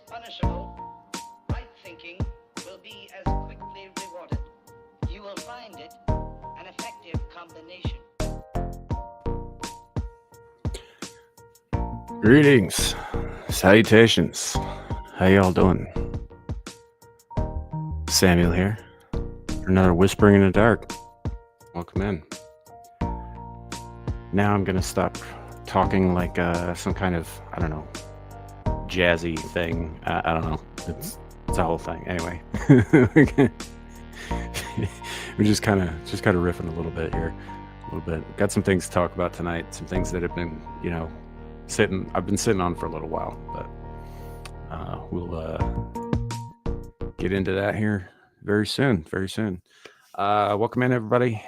punishable, right thinking will be as quickly rewarded. You will find it an effective combination. Greetings, salutations. How y'all doing? Samuel here for another Whispering in the Dark. Welcome in. Now I'm gonna stop talking like some kind of, I don't know, jazzy thing. I don't know. It's a whole thing. Anyway, we're just kind of riffing a little bit here, a little bit. Got some things to talk about tonight. Some things that have been, I've been sitting on for a little while, but we'll get into that here very soon. Very soon. Welcome in, everybody.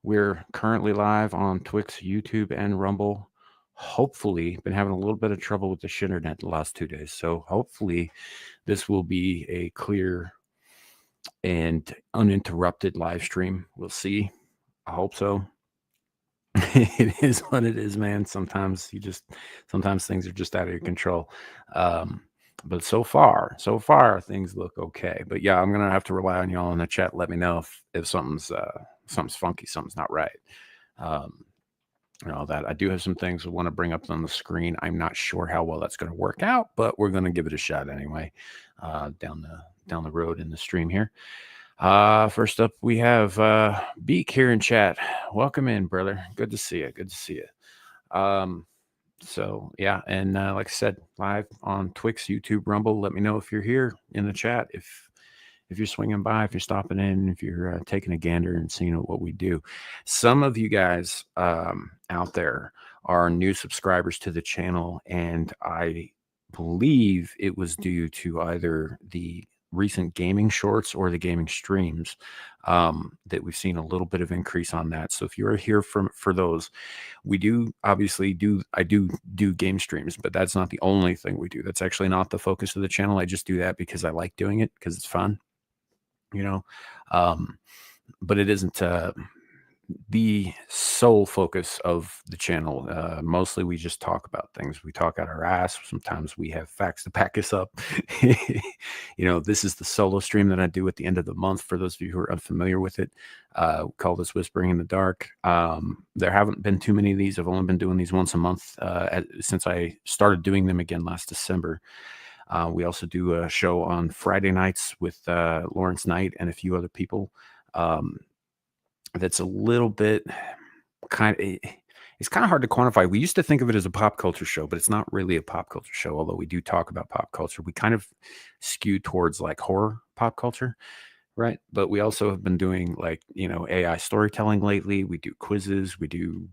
We're currently live on Twix, YouTube, and Rumble. Hopefully, been having a little bit of trouble with the internet the last 2 days, so hopefully this will be a clear and uninterrupted live stream. We'll see. I hope so. It is what it is, man. Sometimes things are just out of your control. But so far things look okay. But yeah, I'm gonna have to rely on y'all in the chat. Let me know if something's funky, something's not right. That I do have some things I want to bring up on the screen. I'm not sure how well that's going to work out, but we're going to give it a shot anyway. Down the road in the stream here. First up, we have Beak here in chat. Welcome in, brother. Good to see you. So yeah, and like I said, live on Twix, YouTube, Rumble. Let me know if you're here in the chat. If you're swinging by, if you're stopping in, if you're taking a gander and seeing what we do. Some of you guys out there are new subscribers to the channel, and I believe it was due to either the recent gaming shorts or the gaming streams that we've seen a little bit of increase on that. So if you're here for those, we do obviously I do game streams, but that's not the only thing we do. That's actually not the focus of the channel. I just do that because I like doing it, because it's fun. But it isn't the sole focus of the channel. Mostly we just talk about things. We talk out our ass. Sometimes we have facts to back us up. This is the solo stream that I do at the end of the month. For those of you who are unfamiliar with it, we call this Whispering in the Dark. There haven't been too many of these. I've only been doing these once a month since I started doing them again last December. We also do a show on Friday nights with Lawrence Knight and a few other people. That's a little bit it's kind of hard to quantify. We used to think of it as a pop culture show, but it's not really a pop culture show, although we do talk about pop culture. We kind of skew towards like horror pop culture, right? But we also have been doing like, AI storytelling lately. We do quizzes. We do,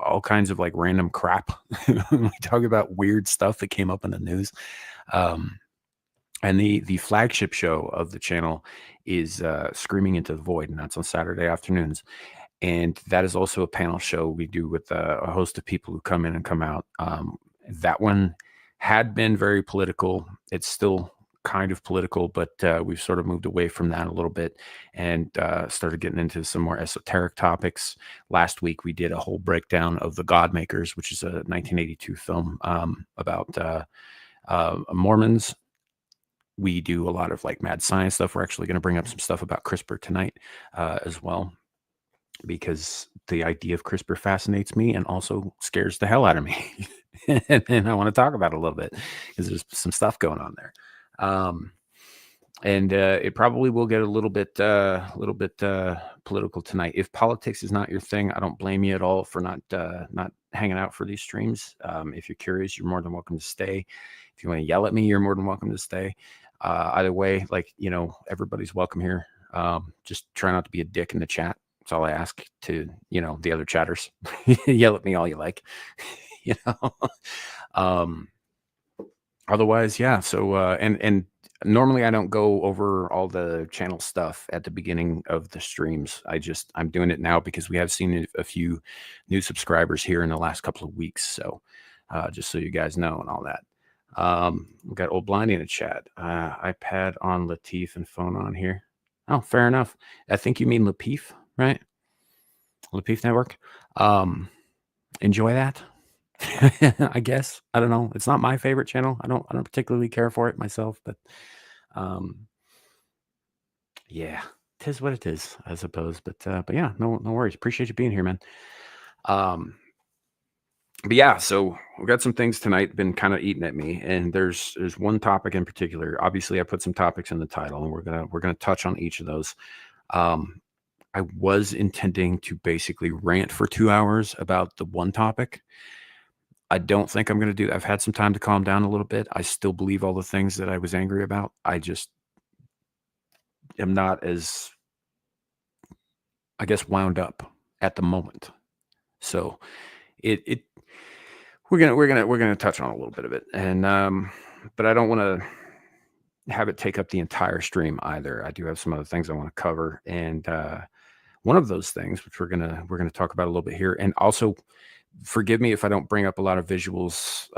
all kinds of like random crap. We talk about weird stuff that came up in the news. And the flagship show of the channel is Screaming into the Void, and that's on Saturday afternoons. And that is also a panel show we do with a host of people who come in and come out. That one had been very political. It's still kind of political, but we've sort of moved away from that a little bit and started getting into some more esoteric topics. Last week, we did a whole breakdown of The Godmakers, which is a 1982 film about Mormons. We do a lot of like mad science stuff. We're actually going to bring up some stuff about CRISPR tonight as well, because the idea of CRISPR fascinates me and also scares the hell out of me. And I want to talk about it a little bit because there's some stuff going on there. And it probably will get a little bit political tonight. If politics is not your thing, I don't blame you at all for not hanging out for these streams. If you're curious, you're more than welcome to stay. If you want to yell at me, you're more than welcome to stay. Either way, everybody's welcome here. Just try not to be a dick in the chat. That's all I ask to, the other chatters. Yell at me all you like, Otherwise, yeah. So, and normally I don't go over all the channel stuff at the beginning of the streams. I'm doing it now because we have seen a few new subscribers here in the last couple of weeks. So, just so you guys know and all that. We got Old Blindy in the chat. iPad on Latif and phone on here. Oh, fair enough. I think you mean Latif, right? Latif Network. Enjoy that. I guess. I don't know. It's not my favorite channel. I don't particularly care for it myself, but um yeah, it is what it is, I suppose. But yeah, no worries. Appreciate you being here, man. Um but yeah, so we got some things tonight been kind of eating at me, and there's one topic in particular. Obviously, I put some topics in the title, and we're gonna touch on each of those. Um, I was intending to basically rant for 2 hours about the one topic. I don't think I'm gonna do that. I've had some time to calm down a little bit. I still believe all the things that I was angry about. I just am not as, I guess, wound up at the moment. So it we're gonna touch on a little bit of it, and but I don't want to have it take up the entire stream either. I do have some other things I want to cover, and one of those things, which we're gonna talk about a little bit here, and also forgive me if I don't bring up a lot of visuals.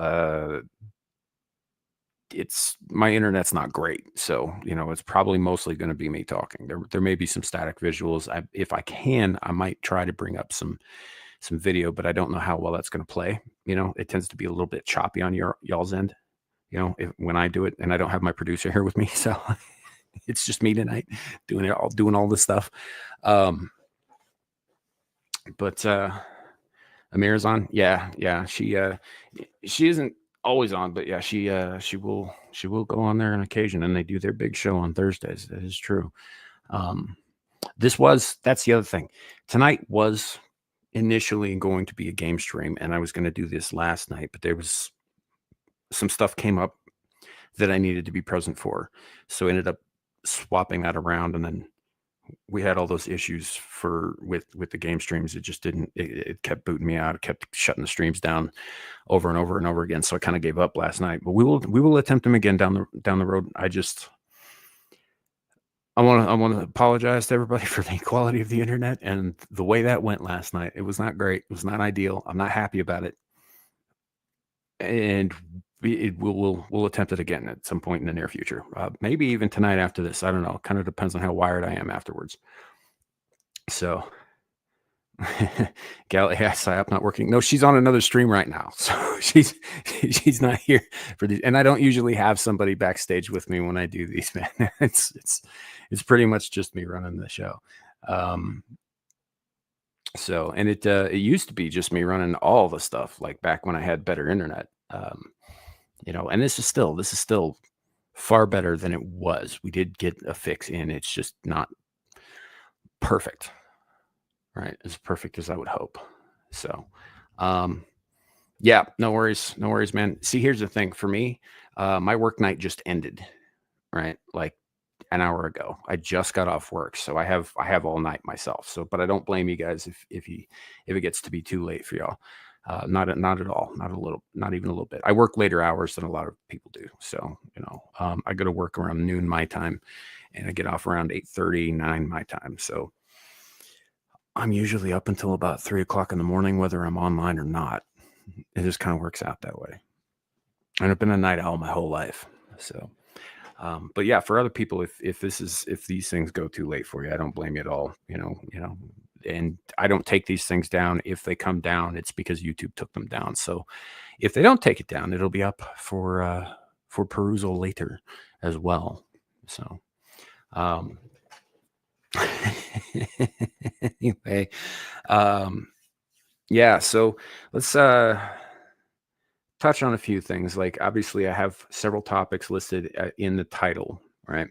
It's my internet's not great, so it's probably mostly going to be me talking. There may be some static visuals. If I can, I might try to bring up some video, but I don't know how well that's going to play. It tends to be a little bit choppy on y'all's end. When I do it, and I don't have my producer here with me, so it's just me tonight doing all this stuff. But Amira's on. Yeah. She isn't always on, but yeah, she will go on there on occasion, and they do their big show on Thursdays. That is true. That's the other thing. Tonight was initially going to be a game stream, and I was going to do this last night, but there was some stuff came up that I needed to be present for. So I ended up swapping that around, and then we had all those issues with the game streams. It just didn't. It kept booting me out. It kept shutting the streams down over and over and over again. So I kind of gave up last night. But we will attempt them again down the road. I want to apologize to everybody for the quality of the internet and the way that went last night. It was not great. It was not ideal. I'm not happy about it, and we'll attempt it again at some point in the near future. Maybe even tonight after this. I don't know. Kind of depends on how wired I am afterwards. So, Gal, yeah, psyop not working. No, she's on another stream right now, so she's not here for these. And I don't usually have somebody backstage with me when I do these, man. It's pretty much just me running the show. So, and it used to be just me running all the stuff, like back when I had better internet. And this is still far better than it was. We did get a fix in. It's just not perfect, right? As perfect as I would hope. So, yeah, no worries, man. See, here's the thing for me. My work night just ended, right? Like an hour ago. I just got off work, so I have all night myself. So, but I don't blame you guys if it gets to be too late for y'all. Not at all, not even a little bit. I work later hours than a lot of people do. So, I go to work around noon my time, and I get off around 8:30, 9 my time. So I'm usually up until about 3 o'clock in the morning, whether I'm online or not. It just kind of works out that way. And I've been a night owl my whole life. So, but yeah, for other people, if these things go too late for you, I don't blame you at all. And I don't take these things down. If they come down, it's because YouTube took them down. So if they don't take it down, it'll be up for perusal later as well. So, anyway, yeah. So let's touch on a few things. Like, obviously, I have several topics listed in the title, right?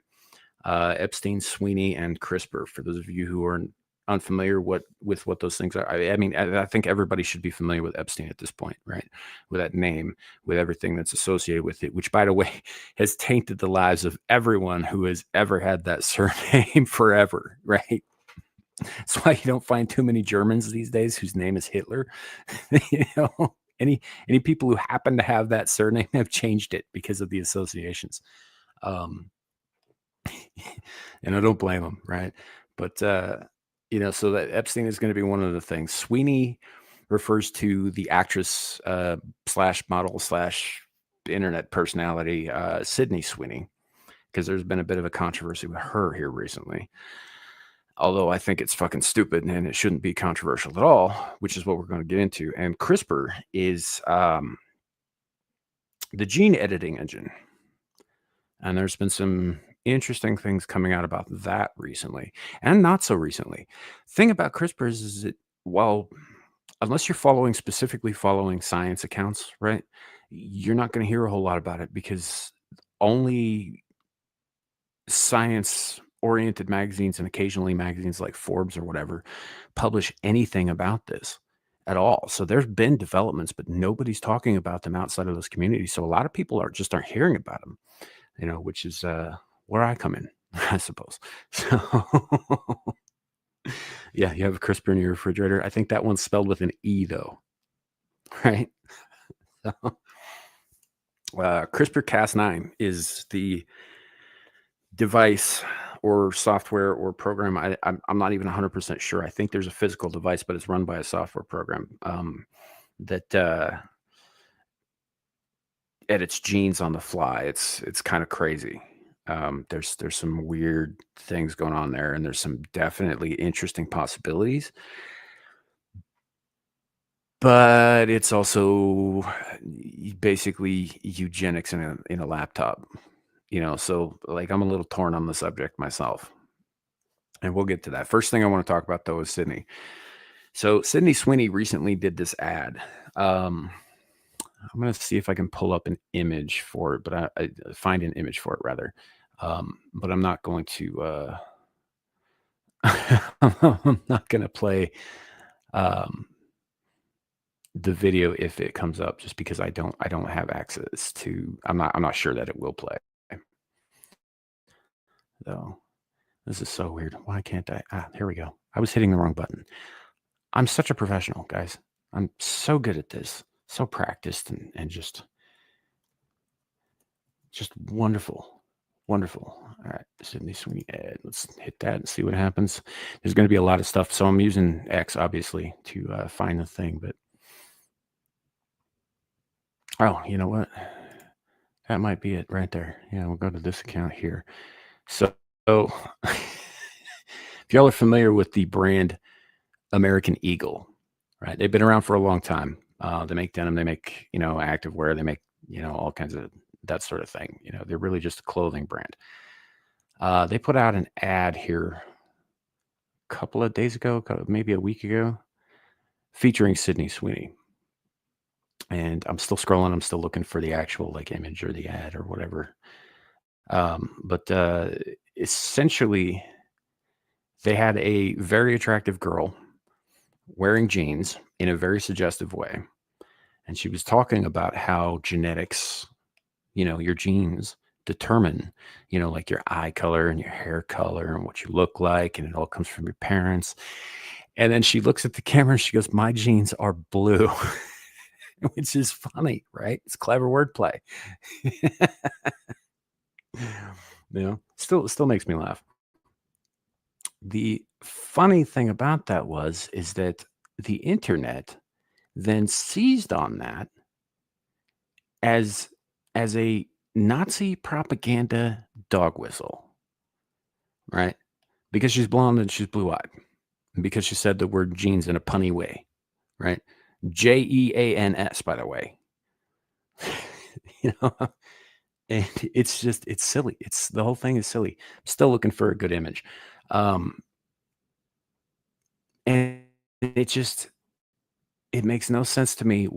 Epstein, Sweeney, and CRISPR. For those of you who are unfamiliar with what those things are, I mean, I think everybody should be familiar with Epstein at this point, right? With that name, with everything that's associated with it, which, by the way, has tainted the lives of everyone who has ever had that surname forever, right? That's why you don't find too many Germans these days whose name is Hitler. Any people who happen to have that surname have changed it because of the associations. And I don't blame them, right? But so that Epstein is going to be one of the things. Sweeney refers to the actress slash model slash internet personality Sydney Sweeney, because there's been a bit of a controversy with her here recently. although I think it's fucking stupid and it shouldn't be controversial at all, which is what we're going to get into. And CRISPR is the gene editing engine. And there's been some interesting things coming out about that recently and not so recently. Thing about CRISPR is that, well, unless you're specifically following science accounts, right? You're not going to hear a whole lot about it because only science oriented magazines and occasionally magazines like Forbes or whatever publish anything about this at all. So there's been developments, but nobody's talking about them outside of those communities. So a lot of people aren't hearing about them, which is where I come in, I suppose. So yeah, you have a CRISPR in your refrigerator. I think that one's spelled with an E though, right? So, CRISPR-Cas9 is the device or software or program. I'm not even 100% sure. I think there's a physical device, but it's run by a software program that edits genes on the fly. It's kind of crazy. There's some weird things going on there, and there's some definitely interesting possibilities. But it's also basically eugenics in a laptop, So like I'm a little torn on the subject myself, and we'll get to that. First thing I want to talk about though is Sydney. So Sydney Sweeney recently did this ad. I'm going to see if I can pull up an image for it, but I find an image for it rather. But I'm not going to. I'm not going to play the video if it comes up, just because I don't have access to. I'm not sure that it will play. Though this is so weird. Why can't I? Here we go. I was hitting the wrong button. I'm such a professional, guys. I'm so good at this, so practiced, and just wonderful. Wonderful. All right, Sydney Sweeney ad. Let's hit that and see what happens. There's going to be a lot of stuff, so I'm using X obviously to find the thing. But oh, you know what? That might be it right there. Yeah, we'll go to this account here. So, if y'all are familiar with the brand American Eagle, right? They've been around for a long time. They make denim, they make activewear, they make all kinds of that sort of thing. They're really just a clothing brand. They put out an ad here a couple of days ago, maybe a week ago, featuring Sydney Sweeney. And I'm still scrolling. I'm still looking for the actual image or the ad or whatever. But essentially, they had a very attractive girl wearing jeans in a very suggestive way. And she was talking about how genetics, your genes determine, like your eye color and your hair color and what you look like. And it all comes from your parents. And then she looks at the camera and she goes, "My genes are blue," which is funny, right? It's clever wordplay. Still makes me laugh. The funny thing about that is that the internet then seized on that as a Nazi propaganda dog whistle, right? Because she's blonde and she's blue-eyed, and because she said the word jeans in a punny way, right? Jeans, by the way. And it's silly. The whole thing is silly. I'm still looking for a good image. And it makes no sense to me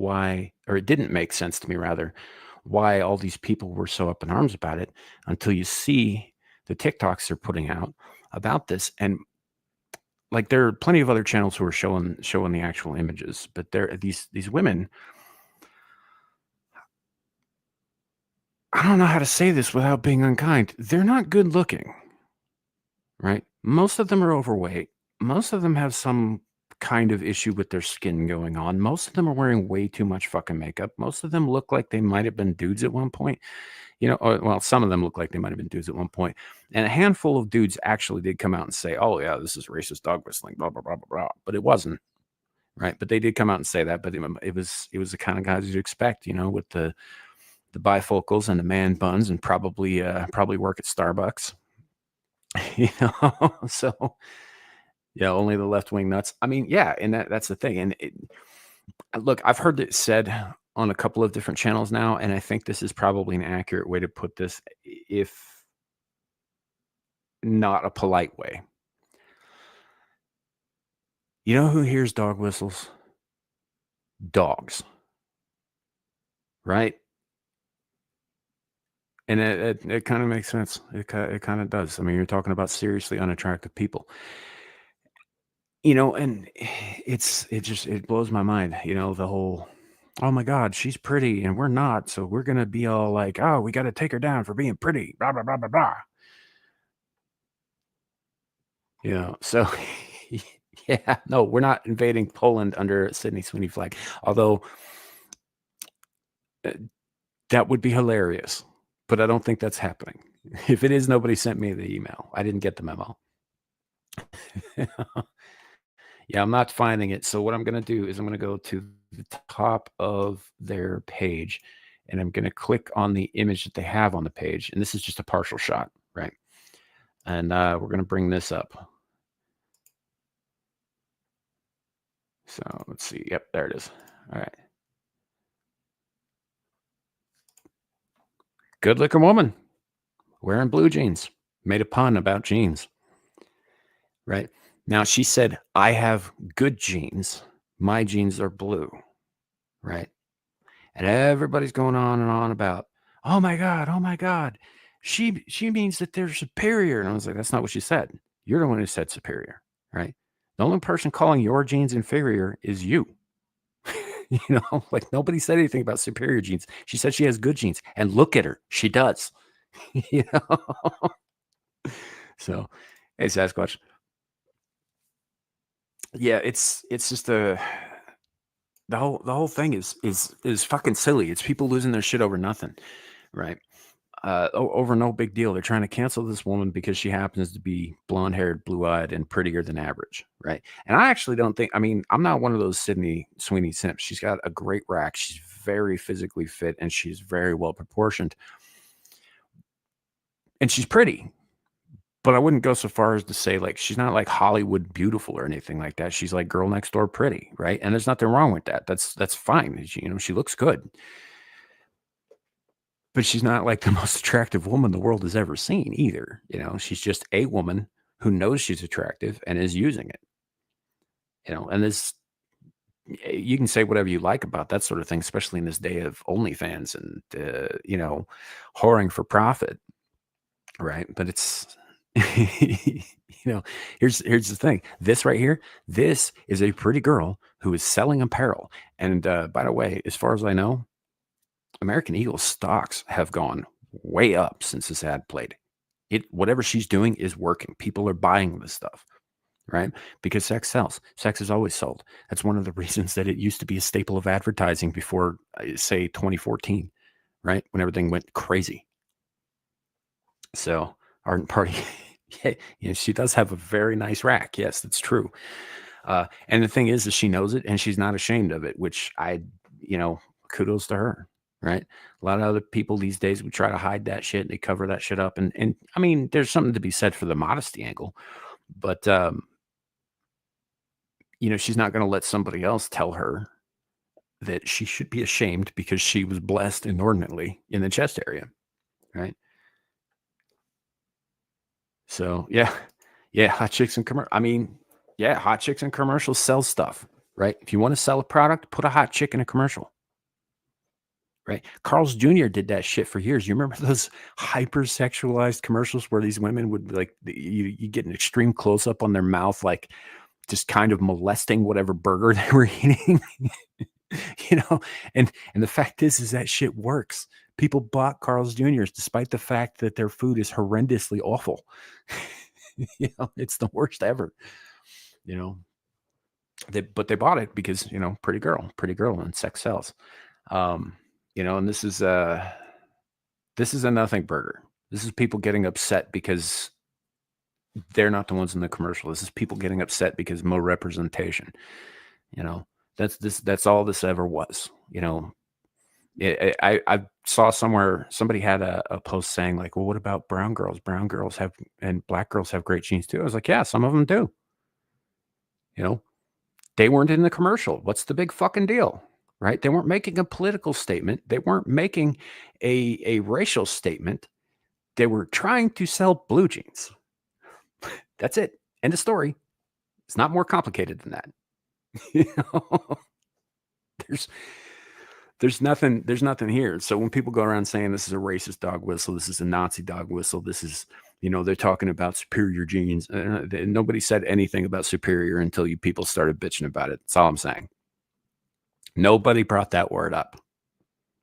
it didn't make sense to me rather, why all these people were so up in arms about it until you see the TikToks they're putting out about this. And like, there are plenty of other channels who are showing the actual images, but these women, I don't know how to say this without being unkind. They're not good looking, right? Most of them are overweight. Most of them have some kind of issue with their skin going on. Most of them are wearing way too much fucking makeup. Most of them look like they might have been dudes at one point. Well, some of them look like they might have been dudes at one point. And a handful of dudes actually did come out and say, "Oh yeah, this is racist dog whistling, blah, blah, blah, blah, blah." But it wasn't, right? But they did come out and say that. But it was the kind of guys you'd expect, with the bifocals and the man buns, and probably work at Starbucks. So Yeah, only the left wing nuts. I mean, yeah, and that's the thing. And look, I've heard it said on a couple of different channels now, and I think this is probably an accurate way to put this, if not a polite way. You know who hears dog whistles? Dogs, right? And it kind of makes sense. It kind of does. I mean, you're talking about seriously unattractive people, and it blows my mind. The whole, oh my God, she's pretty and we're not, so we're gonna be all like, oh, we got to take her down for being pretty, blah blah blah blah blah. So yeah, no, we're not invading Poland under Sydney Sweeney flag, although uh, that would be hilarious. But I don't think that's happening. If it is, nobody sent me the email. I didn't get the memo. Yeah, I'm not finding it. So what I'm going to do is I'm going to go to the top of their page and I'm going to click on the image that they have on the page. And this is just a partial shot, right? And we're going to bring this up. So let's see. Yep, there it is. All right. Good looking woman wearing blue jeans. Made a pun about jeans, right? Now she said, I have good jeans. My jeans are blue, right? And everybody's going on and on about, oh my God. She means that they're superior. And I was like, that's not what she said. You're the one who said superior, right? The only person calling your jeans inferior is you. Like nobody said anything about superior jeans. She said she has good jeans. And look at her. She does. you know? So, hey Sasquatch. Yeah, it's just the whole thing is fucking silly. It's people losing their shit over nothing, right? Over no big deal. They're trying to cancel this woman because she happens to be blonde haired, blue eyed, and prettier than average, right? And I actually don't think. I mean, I'm not one of those Sydney Sweeney simps. She's got a great rack. She's very physically fit, and she's very well proportioned, and she's pretty. But I wouldn't go so far as to say like she's not like Hollywood beautiful or anything like that. She's like girl next door pretty, right? And there's nothing wrong with that. That's fine. She looks good. But she's not like the most attractive woman the world has ever seen either. She's just a woman who knows she's attractive and is using it. And this you can say whatever you like about that sort of thing, especially in this day of OnlyFans and whoring for profit, right? But it's here's the thing. This right here, this is a pretty girl who is selling apparel. And by the way, as far as I know, American Eagle stocks have gone way up since this ad played. Whatever she's doing is working. People are buying this stuff, right? Because sex sells. Sex is always sold. That's one of the reasons that it used to be a staple of advertising before, say, 2014, right? When everything went crazy. So, Party, yeah, she does have a very nice rack. Yes, that's true. And the thing is she knows it and she's not ashamed of it, which kudos to her. Right. A lot of other people these days would try to hide that shit. They cover that shit up. And I mean, there's something to be said for the modesty angle, but, she's not going to let somebody else tell her that she should be ashamed because she was blessed inordinately in the chest area. Right. So, yeah. Yeah. Hot chicks and commercial. I mean, yeah, hot chicks and commercials sell stuff, right? If you want to sell a product, put a hot chick in a commercial. Right. Carl's Jr. did that shit for years. You remember those hypersexualized commercials where these women would like you get an extreme close up on their mouth, like just kind of molesting whatever burger they were eating. And the fact is that shit works. People bought Carl's Jr.'s despite the fact that their food is horrendously awful. It's the worst ever. But they bought it because pretty girl, and sex sells. And this is a nothing burger. This is people getting upset because they're not the ones in the commercial. This is people getting upset because more representation. That's all this ever was. I saw somewhere somebody had a post saying like, well, what about brown girls? Brown girls have and black girls have great genes too. I was like, yeah, some of them do. You know, they weren't in the commercial. What's the big fucking deal? Right? They weren't making a political statement. They weren't making a racial statement. They were trying to sell blue jeans. That's it. End of story. It's not more complicated than that. You know? There's there's nothing here. So when people go around saying this is a racist dog whistle, this is a Nazi dog whistle, this is, they're talking about superior genes. Nobody said anything about superior until you people started bitching about it. That's all I'm saying. Nobody brought that word up.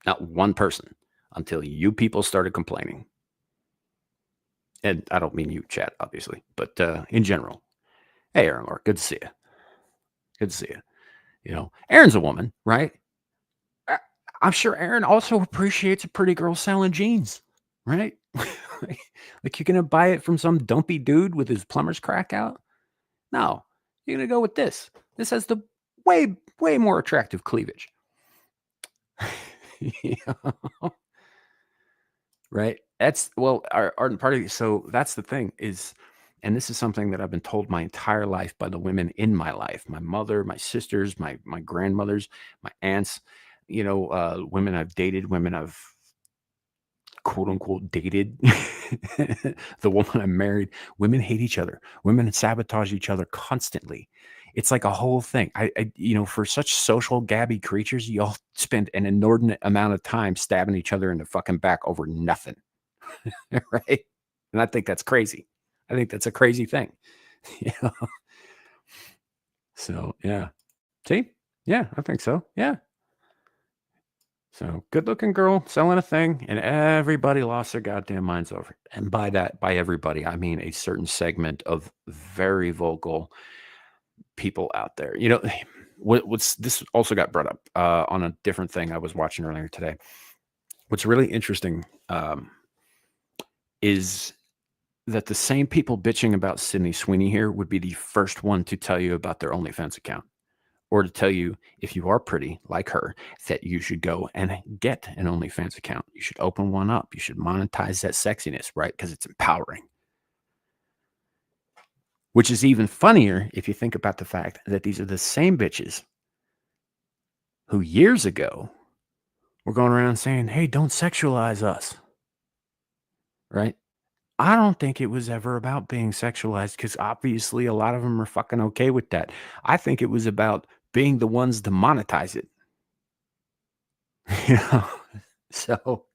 Not one person until you people started complaining. And I don't mean you, chat, obviously, but in general. Hey, Aaron Lord, good to see you. Good to see you. Aaron's a woman, right? I'm sure Aaron also appreciates a pretty girl selling jeans, right? Like you're gonna buy it from some dumpy dude with his plumber's crack out? No, you're gonna go with this. This has the way, way more attractive cleavage. You know? Right? Our art and party. So that's the thing is, and this is something that I've been told my entire life by the women in my life, my mother, my sisters, my grandmothers, my aunts, women I've dated, women I've quote unquote dated, the woman I married. Women hate each other. Women sabotage each other constantly. It's like a whole thing. For such social gabby creatures, y'all spend an inordinate amount of time stabbing each other in the fucking back over nothing. Right? And I think that's crazy. I think that's a crazy thing. So, yeah. See? Yeah, I think so. Yeah. So, good looking girl selling a thing, and everybody lost their goddamn minds over it. And by everybody, I mean a certain segment of very vocal people out there. What's this also got brought up on a different thing I was watching earlier today. What's really interesting is that the same people bitching about Sydney Sweeney here would be the first one to tell you about their OnlyFans account, or to tell you, if you are pretty like her, that you should go and get an OnlyFans account. You should open one up. You should monetize that sexiness, right? Because it's empowering. Which is even funnier if you think about the fact that these are the same bitches who years ago were going around saying, hey, don't sexualize us, right? I don't think it was ever about being sexualized, because obviously a lot of them are fucking okay with that. I think it was about being the ones to monetize it. So,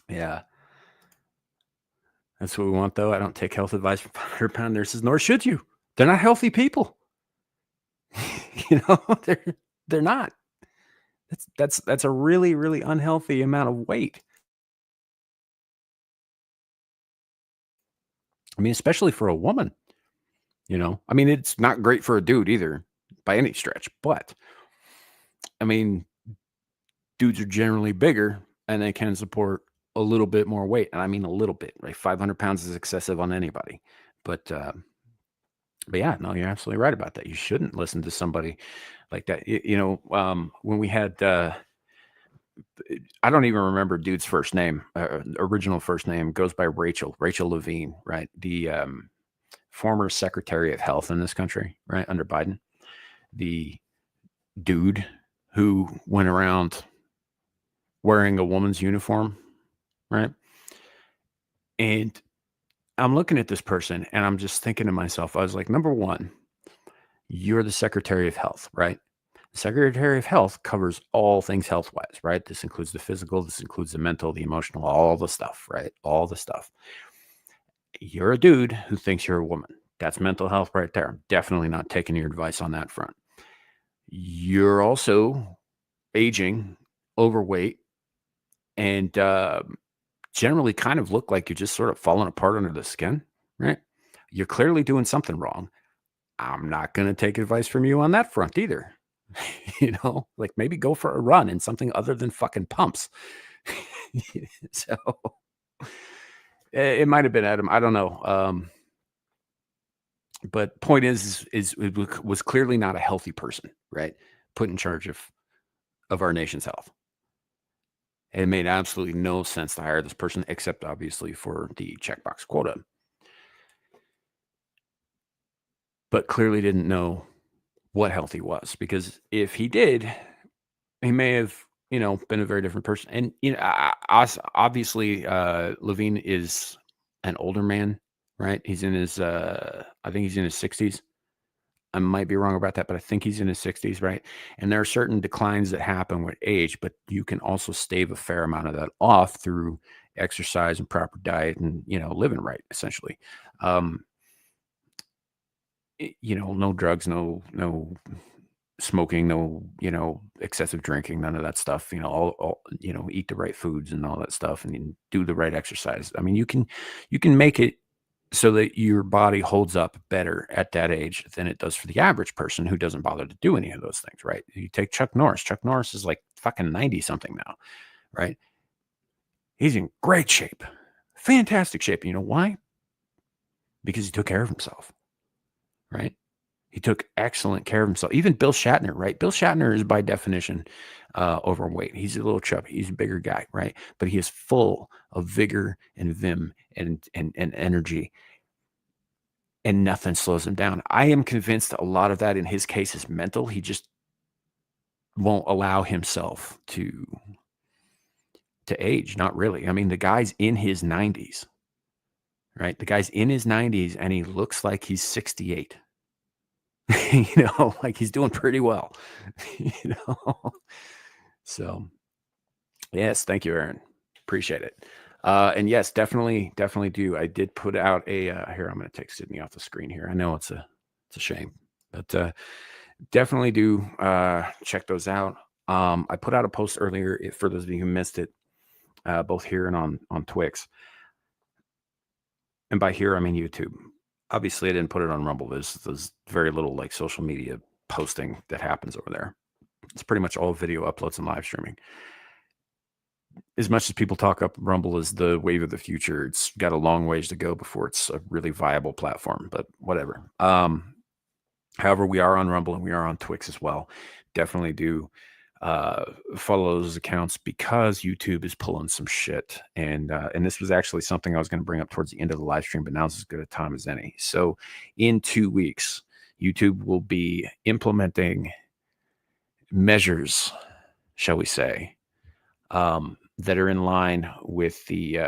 yeah. That's what we want, though. I don't take health advice from 500-pound nurses, nor should you. They're not healthy people. They're not. That's a really, really unhealthy amount of weight. I mean, especially for a woman. I mean, it's not great for a dude either, by any stretch. But I mean, dudes are generally bigger, and they can support a little bit more weight, and I mean a little bit. Right, 500 pounds is excessive on anybody, but yeah, no, you're absolutely right about that. You shouldn't listen to somebody like that. When we had, I don't even remember dude's first name. Original first name goes by Rachel Levine, right? The former Secretary of Health in this country, right, under Biden. The dude who went around wearing a woman's uniform, right? And I'm looking at this person and I'm just thinking to myself, I was like, number one, you're the Secretary of Health, right? The Secretary of Health covers all things health wise, right? This includes the physical, this includes the mental, the emotional, all the stuff, right? All the stuff. You're a dude who thinks you're a woman. That's mental health right there. I'm definitely not taking your advice on that front. You're also aging, overweight, and generally kind of look like you're just sort of falling apart under the skin, right? You're clearly doing something wrong. I'm not going to take advice from you on that front either. Like maybe go for a run in something other than fucking pumps. So it might have been Adam. I don't know. But point is it was clearly not a healthy person, right? Put in charge of our nation's health. It made absolutely no sense to hire this person, except obviously for the checkbox quota. but clearly didn't know what healthy was, because if he did, he may have, been a very different person. And, obviously, Levine is an older man, right? He's in his, I think he's in his 60s. I might be wrong about that, but I think he's in his 60s, right? And there are certain declines that happen with age, but you can also stave a fair amount of that off through exercise and proper diet and, living right, essentially. Um, no drugs, no smoking, no, excessive drinking, none of that stuff, all, eat the right foods and all that stuff, and then do the right exercise. I mean, you can make it so that your body holds up better at that age than it does for the average person who doesn't bother to do any of those things, right? You take Chuck Norris. Chuck Norris is like fucking 90 something now, right? He's in great shape, fantastic shape. You know why? Because he took care of himself, right? He took excellent care of himself. Even Bill Shatner, right? Bill Shatner is by definition overweight. He's a little chubby. He's a bigger guy, right? But he is full of vigor and vim and energy, and nothing slows him down. I am convinced a lot of that in his case is mental. He just won't allow himself to age. Not really. I mean, the guy's in his 90s, right? The guy's in his 90s and he looks like he's 68. Like he's doing pretty well. you know. So, yes, thank you, Aaron. Appreciate it. And yes, definitely do. I did put out a here. I'm going to take Sydney off the screen here. I know it's a shame, but definitely do check those out. I put out a post earlier for those of you who missed it, both here and on Twix. And by here, I mean YouTube. Obviously, I didn't put it on Rumble. There's very little like social media posting that happens over there. It's pretty much all video uploads and live streaming. As much as people talk up Rumble as the wave of the future, it's got a long ways to go before it's a really viable platform, but whatever. However, we are on Rumble and we are on Twix as well. Definitely do follow those accounts, because YouTube is pulling some shit. And this was actually something I was going to bring up towards the end of the live stream, but now's as good a time as any. So in 2 weeks, YouTube will be implementing measures, shall we say, that are in line with the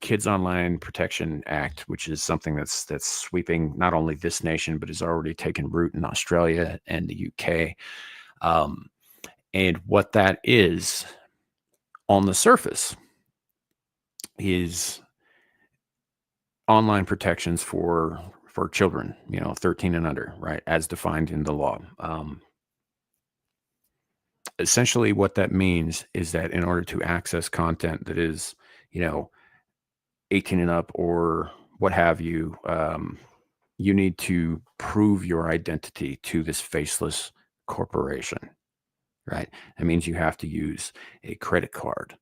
Kids Online Protection Act, which is something that's sweeping not only this nation, but has already taken root in Australia and the UK. And what that is on the surface is online protections for children, 13 and under, right, as defined in the law. Essentially, what that means is that in order to access content that is, 18 and up or what have you, you need to prove your identity to this faceless corporation, right? That means you have to use a credit card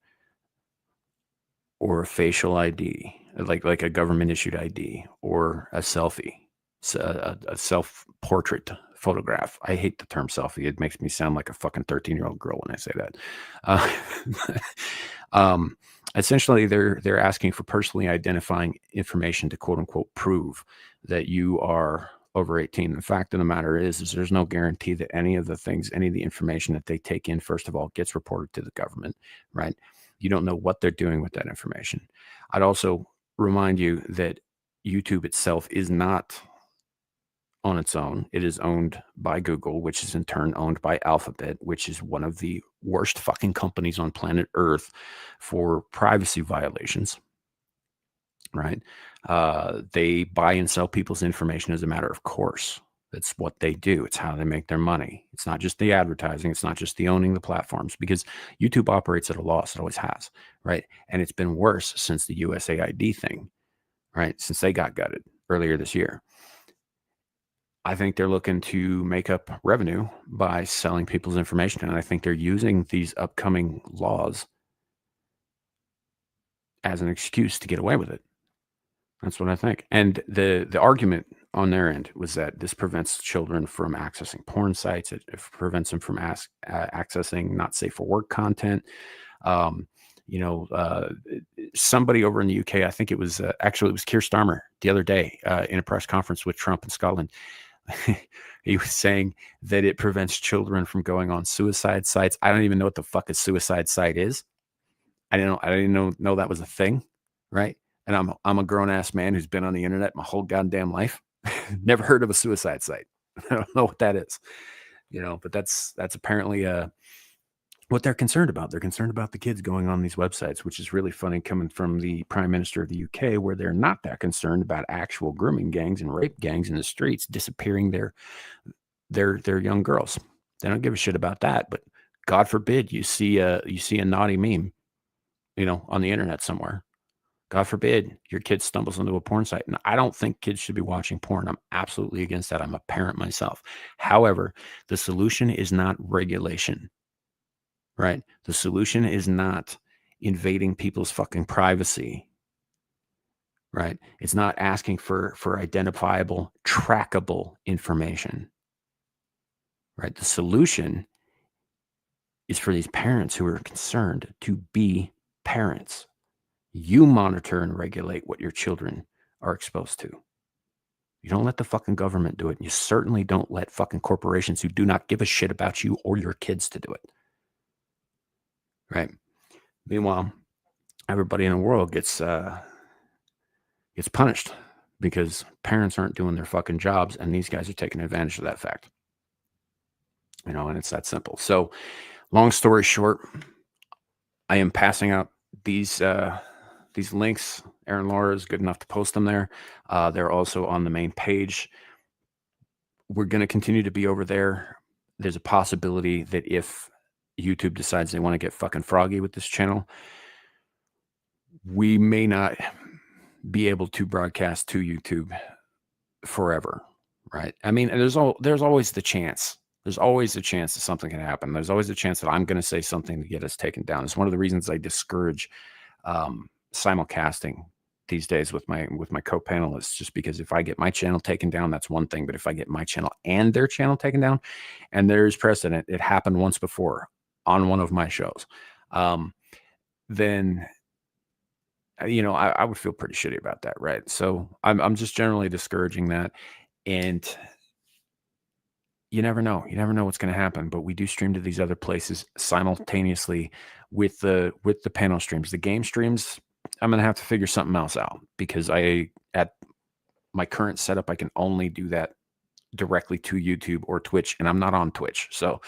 or a facial ID, like a government issued ID, or a selfie, a self-portrait photograph. I hate the term selfie. It makes me sound like a fucking 13-year-old girl when I say that. Essentially, they're asking for personally identifying information to quote unquote prove that you are over 18. The fact of the matter is there's no guarantee that any of the information that they take in, first of all, gets reported to the government, right? You don't know what they're doing with that information. I'd also remind you that YouTube itself is not on its own. It is owned by Google, which is in turn owned by Alphabet, which is one of the worst fucking companies on planet Earth for privacy violations, right? They buy and sell people's information as a matter of course. That's what they do. It's how they make their money. It's not just the advertising. It's not just the owning the platforms, because YouTube operates at a loss. It always has, right? And it's been worse since the USAID thing, right? Since they got gutted earlier this year. I think they're looking to make up revenue by selling people's information. And I think they're using these upcoming laws as an excuse to get away with it. That's what I think. And the argument on their end was that this prevents children from accessing porn sites. It prevents them from accessing not safe for work content. Somebody over in the UK, I think it was actually it was Keir Starmer the other day in a press conference with Trump in Scotland. He was saying that it prevents children from going on suicide sites. I don't even know what the fuck a suicide site is. I didn't know that was a thing, right? And I'm a grown ass man who's been on the internet my whole goddamn life. Never heard of a suicide site. I don't know what that is, but that's apparently what they're concerned about. They're concerned about the kids going on these websites, which is really funny coming from the Prime Minister of the UK, where they're not that concerned about actual grooming gangs and rape gangs in the streets disappearing their young girls. They don't give a shit about that. But God forbid you see a naughty meme, on the internet somewhere. God forbid your kid stumbles into a porn site. And I don't think kids should be watching porn. I'm absolutely against that. I'm a parent myself. However, the solution is not regulation, right? The solution is not invading people's fucking privacy, right? It's not asking for identifiable, trackable information, right? The solution is for these parents who are concerned to be parents. You monitor and regulate what your children are exposed to. You don't let the fucking government do it. And you certainly don't let fucking corporations who do not give a shit about you or your kids to do it. Right? Meanwhile, everybody in the world gets punished because parents aren't doing their fucking jobs, and these guys are taking advantage of that fact. And it's that simple. So, long story short, I am passing out these links. Aaron Laura is good enough to post them there. They're also on the main page. We're going to continue to be over there. There's a possibility that if YouTube decides they want to get fucking froggy with this channel, we may not be able to broadcast to YouTube forever, right? I mean, there's always the chance. There's always a chance that something can happen. There's always a chance that I'm going to say something to get us taken down. It's one of the reasons I discourage simulcasting these days with my co-panelists, just because if I get my channel taken down, that's one thing. But if I get my channel and their channel taken down, and there's precedent, it happened once before on one of my shows, then I would feel pretty shitty about that, right? So I'm just generally discouraging that, and you never know. You never know what's going to happen. But we do stream to these other places simultaneously with the panel streams. The game streams, I'm going to have to figure something else out, because at my current setup, I can only do that directly to YouTube or Twitch, and I'm not on Twitch. So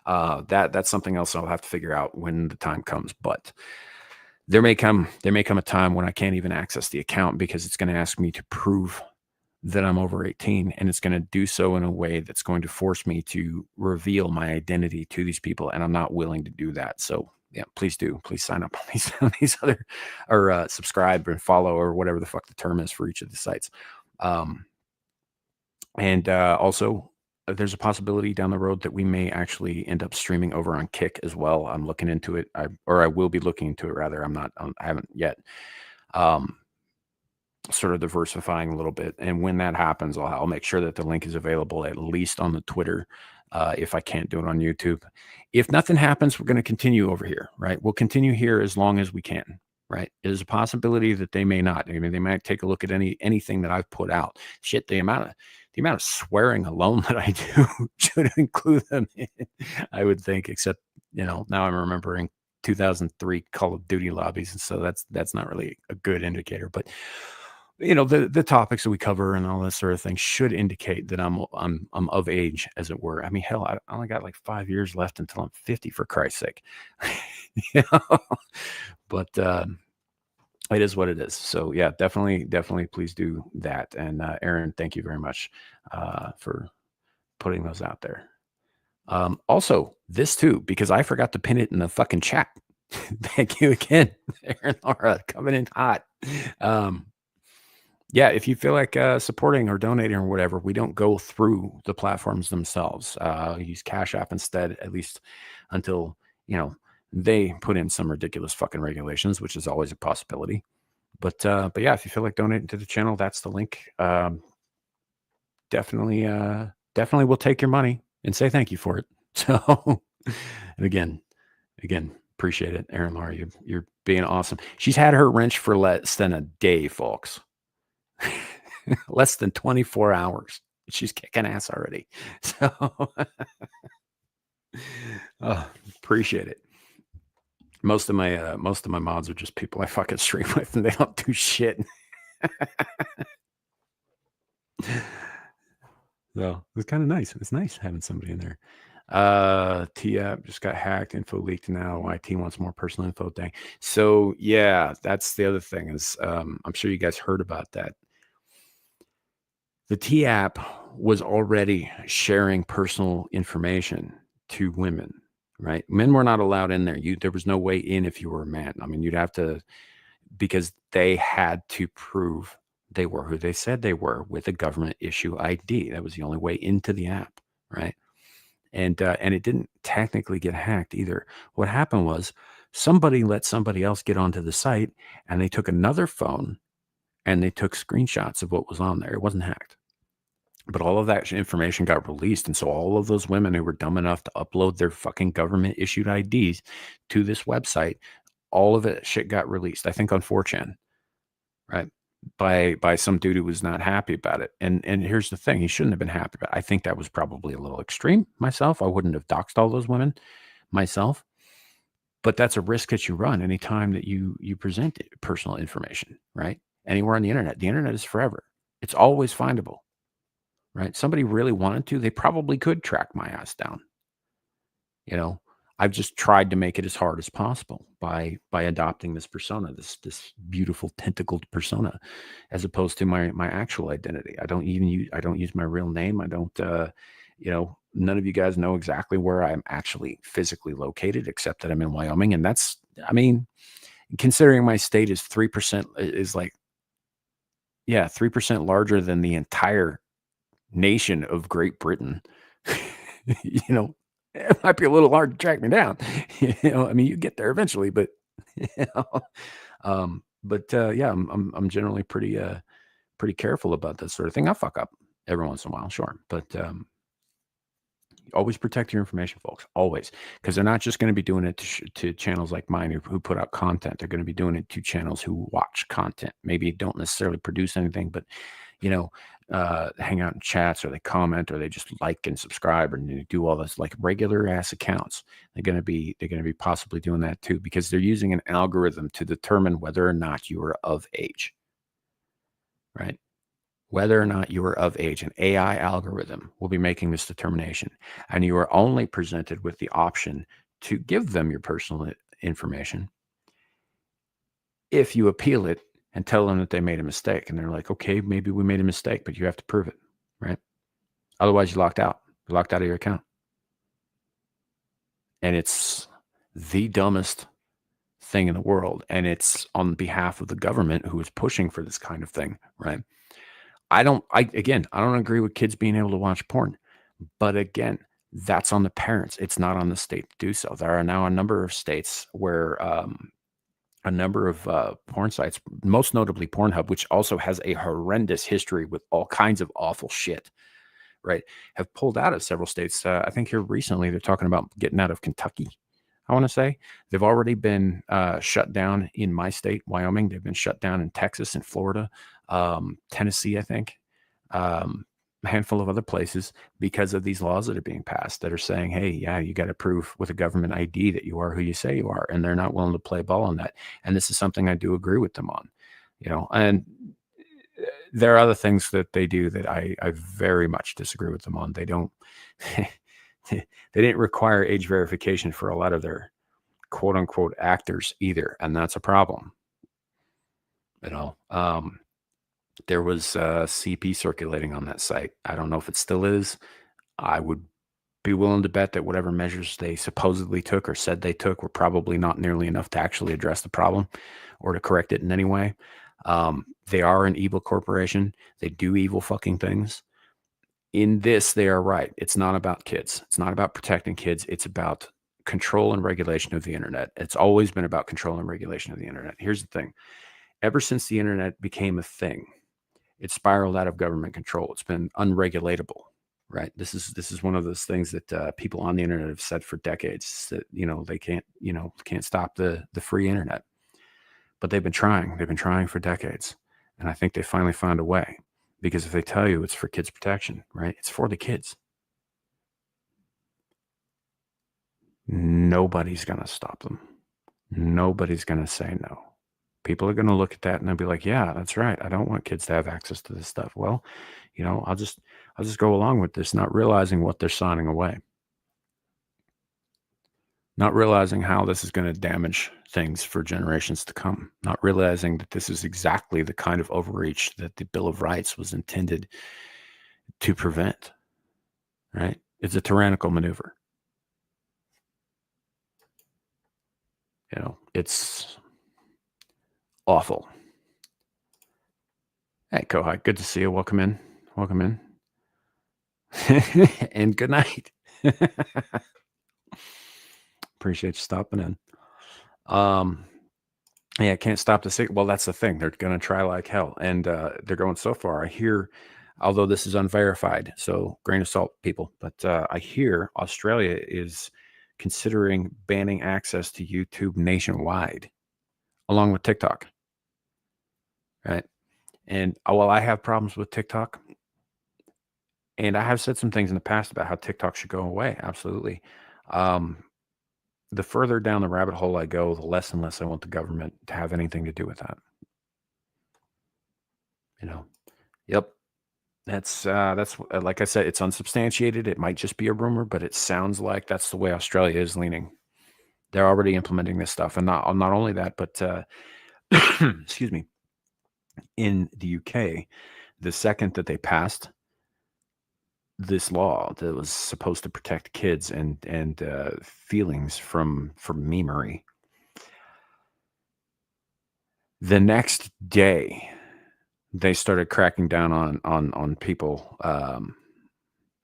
that's something else I'll have to figure out when the time comes. But there may come a time when I can't even access the account, because it's going to ask me to prove that I'm over 18, and it's going to do so in a way that's going to force me to reveal my identity to these people, and I'm not willing to do that. So yeah, please sign up on these other, or subscribe and follow, or whatever the fuck the term is for each of the sites. And also, there's a possibility down the road that we may actually end up streaming over on Kick as well. I'm looking into it, I will be looking into it, rather. I haven't yet. Sort of diversifying a little bit, and when that happens, I'll make sure that the link is available at least on the Twitter, if I can't do it on YouTube. If nothing happens, we're going to continue over here, right? We'll continue here as long as we can, right? There's a possibility that they may not. I mean, they might take a look at anything that I've put out. Shit, the amount of swearing alone that I do should include them in, I would think, except, now I'm remembering 2003 Call of Duty lobbies, and so that's not really a good indicator. But the topics that we cover and all that sort of thing should indicate that I'm of age, as it were. I mean, hell, I only got like 5 years left until I'm 50, for Christ's sake. But it is what it is. So yeah, definitely please do that. And Aaron, thank you very much for putting those out there. Also, this too, because I forgot to pin it in the fucking chat. Thank you again, Aaron Laura, coming in hot. Yeah, if you feel like supporting or donating or whatever, we don't go through the platforms themselves. Use Cash App instead, at least until, they put in some ridiculous fucking regulations, which is always a possibility. But yeah, if you feel like donating to the channel, that's the link. Definitely we'll take your money and say thank you for it. So, and again, appreciate it, Aaron Laura. You're being awesome. She's had her wrench for less than a day, folks. Less than 24 hours. She's kicking ass already. So, oh, appreciate it. Most of my mods are just people I fucking stream with, and they don't do shit. So it's kind of nice. It's nice having somebody in there. T-App just got hacked. Info leaked now. IT wants more personal info. Dang. So yeah, that's the other thing is I'm sure you guys heard about that. The T-App was already sharing personal information to women, right? Men were not allowed in there. There was no way in if you were a man. I mean, you'd have to because they had to prove they were who they said they were with a government issue ID. That was the only way into the app, right? And it didn't technically get hacked either. What happened was somebody let somebody else get onto the site, and they took another phone and they took screenshots of what was on there. It wasn't hacked. But all of that information got released. And so all of those women who were dumb enough to upload their fucking government issued IDs to this website, all of it shit got released. I think on 4chan, right? By some dude who was not happy about it. And here's the thing, he shouldn't have been happy about it. I think that was probably a little extreme myself. I wouldn't have doxed all those women myself. But that's a risk that you run anytime that you present personal information, right? Anywhere on the internet. The internet is forever. It's always findable. Right? Somebody really wanted to, they probably could track my ass down. You know, I've just tried to make it as hard as possible by adopting this persona, this beautiful tentacled persona, as opposed to my actual identity. I don't use my real name. I don't none of you guys know exactly where I'm actually physically located, except that I'm in Wyoming. And that's, I mean, considering my state is 3% is like, yeah, 3% larger than the entire nation of Great Britain, you know, it might be a little hard to track me down. I mean, you get there eventually, but you know, yeah, I'm generally pretty careful about that sort of thing. I fuck up every once in a while, sure, but always protect your information, folks. Always, because they're not just going to be doing it to channels like mine who put out content. They're going to be doing it to channels who watch content. Maybe don't necessarily produce anything, but hang out in chats, or they comment, or they just like and subscribe, and they do all this like regular ass accounts. They're going to be possibly doing that too, because they're using an algorithm to determine whether or not you are of age, right? Whether or not you are of age. An AI algorithm will be making this determination, and you are only presented with the option to give them your personal information if you appeal it and tell them that they made a mistake. And they're like, okay, maybe we made a mistake, but you have to prove it, right? Otherwise, you're locked out. You're locked out of your account. And it's the dumbest thing in the world. And it's on behalf of the government who is pushing for this kind of thing, right? I don't agree with kids being able to watch porn. But again, that's on the parents. It's not on the state to do so. There are now a number of states where a number of porn sites, most notably Pornhub, which also has a horrendous history with all kinds of awful shit, right, have pulled out of several states. I think here recently they're talking about getting out of Kentucky. I want to say they've already been shut down in my state, Wyoming. They've been shut down in Texas and Florida, Tennessee, I think, a handful of other places, because of these laws that are being passed that are saying, hey, yeah, you got to prove with a government ID that you are who you say you are. And they're not willing to play ball on that. And this is something I do agree with them on, and there are other things that they do that I very much disagree with them on. They don't, they didn't require age verification for a lot of their quote unquote actors either. And that's a problem. There was CP circulating on that site. I don't know if it still is. I would be willing to bet that whatever measures they supposedly took or said they took were probably not nearly enough to actually address the problem or to correct it in any way. They are an evil corporation. They do evil fucking things. In this, they are right. It's not about kids. It's not about protecting kids. It's about control and regulation of the internet. It's always been about control and regulation of the internet. Here's the thing. Ever since the internet became a thing, it spiraled out of government control. It's been unregulatable, right? This is one of those things that people on the internet have said for decades, that they can't stop the free internet, but they've been trying for decades, and I think they finally found a way, Because if they tell you it's for kids' protection, right? It's for the kids. Nobody's going to stop them. Nobody's going to say no. People are going to look at that and they'll be like, yeah, that's right. I don't want kids to have access to this stuff. Well, I'll just go along with this, not realizing what they're signing away. Not realizing how this is going to damage things for generations to come. Not realizing that this is exactly the kind of overreach that the Bill of Rights was intended to prevent, right? It's a tyrannical maneuver. It's awful. Hey, Kohai, good to see you. Welcome in. Welcome in. And good night. Appreciate you stopping in. Yeah, can't stop the sick. Well, that's the thing. They're going to try like hell. And they're going so far. I hear, although this is unverified, so grain of salt, people, but I hear Australia is considering banning access to YouTube nationwide, along with TikTok. Right. And while I have problems with TikTok, and I have said some things in the past about how TikTok should go away, absolutely. The further down the rabbit hole I go, the less and less I want the government to have anything to do with that. Yep. That's like I said, it's unsubstantiated. It might just be a rumor, but it sounds like that's the way Australia is leaning. They're already implementing this stuff, and not only that, but excuse me, in the UK, the second that they passed this law that was supposed to protect kids and feelings from memery, the next day they started cracking down on people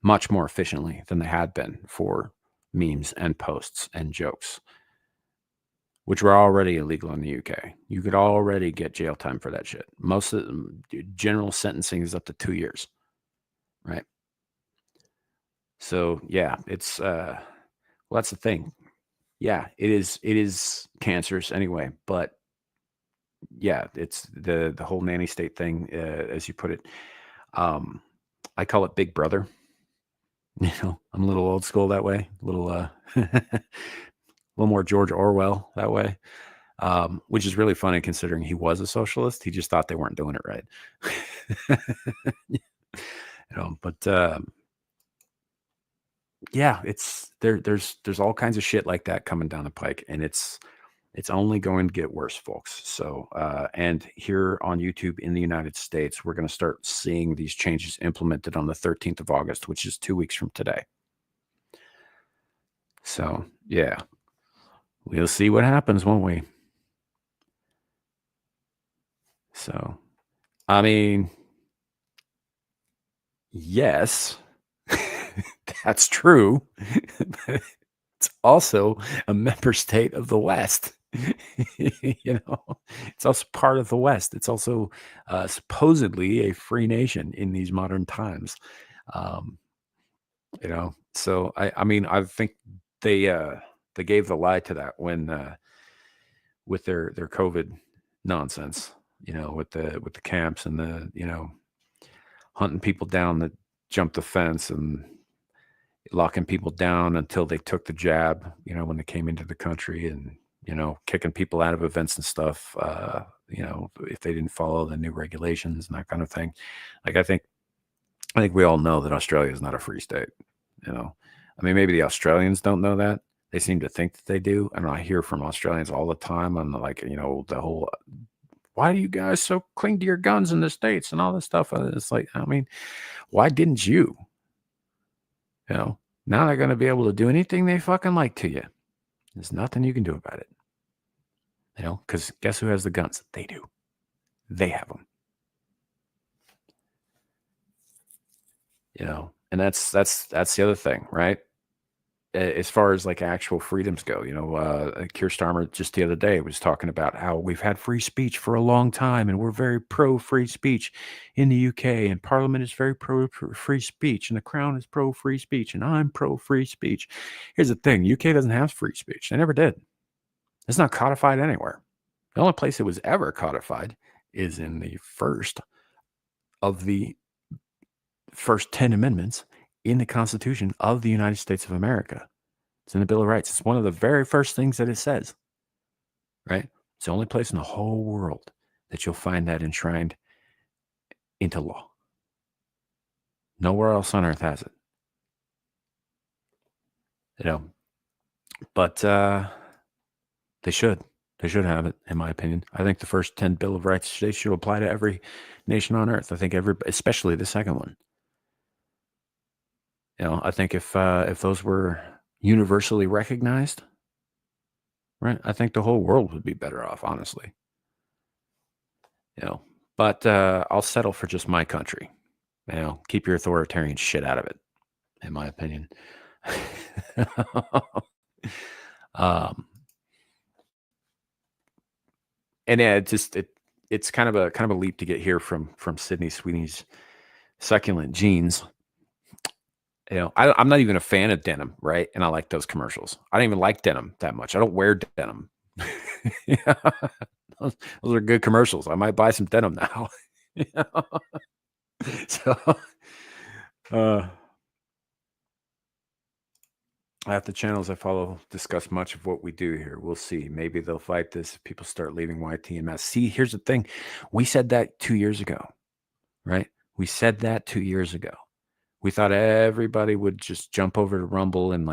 much more efficiently than they had been for memes and posts and jokes, which were already illegal in the UK. You could already get jail time for that shit. Most of the general sentencing is up to 2 years, right? So yeah, it's well, that's the thing. Yeah, it is cancerous anyway, but yeah, it's the whole nanny state thing, as you put it. I call it Big Brother. I'm a little old school that way, a little little more George Orwell that way, which is really funny considering he was a socialist. He just thought they weren't doing it right. But yeah, it's there's all kinds of shit like that coming down the pike, and it's only going to get worse, folks. So, and here on YouTube in the United States, we're going to start seeing these changes implemented on the 13th of August, which is 2 weeks from today. So, yeah, we'll see what happens, won't we? So, I mean, yes, that's true. It's also a member state of the West. It's also part of the West. It's also supposedly a free nation in these modern times. So I mean, I think they gave the lie to that when with their COVID nonsense. With the camps and the hunting people down that jumped the fence and locking people down until they took the jab, when they came into the country, and, kicking people out of events and stuff, if they didn't follow the new regulations and that kind of thing. Like, I think we all know that Australia is not a free state. I mean, maybe the Australians don't know that. They seem to think that they do. And I hear from Australians all the time on the whole, why do you guys so cling to your guns in the States and all this stuff? And it's like, I mean, why didn't you? Now they're going to be able to do anything they fucking like to you. There's nothing you can do about it. Because guess who has the guns? They do. They have them. And that's the other thing, right? As far as like actual freedoms go, Keir Starmer just the other day was talking about how we've had free speech for a long time and we're very pro free speech in the UK, and Parliament is very pro free speech and the Crown is pro free speech and I'm pro free speech. Here's the thing. UK doesn't have free speech. They never did. It's not codified anywhere. The only place it was ever codified is in the first of the first 10 amendments in the Constitution of the United States of America. It's in the Bill of Rights. It's one of the very first things that it says, right? It's the only place in the whole world that you'll find that enshrined into law. Nowhere else on earth has it. But they should. They should have it, in my opinion. I think the first 10 Bill of Rights should apply to every nation on earth. I think especially the second one. I think if those were universally recognized, right, I think the whole world would be better off, honestly. But I'll settle for just my country. Keep your authoritarian shit out of it, in my opinion. And yeah, it's kind of a leap to get here from Sydney Sweeney's succulent jeans. I'm not even a fan of denim, right? And I like those commercials. I don't even like denim that much. I don't wear denim. Yeah. Those are good commercials. I might buy some denim now. So, half the channels I follow discuss much of what we do here. We'll see. Maybe they'll fight this if people start leaving YT and mess. See, here's the thing. We said that 2 years ago, right? We said that 2 years ago. We thought everybody would just jump over to Rumble and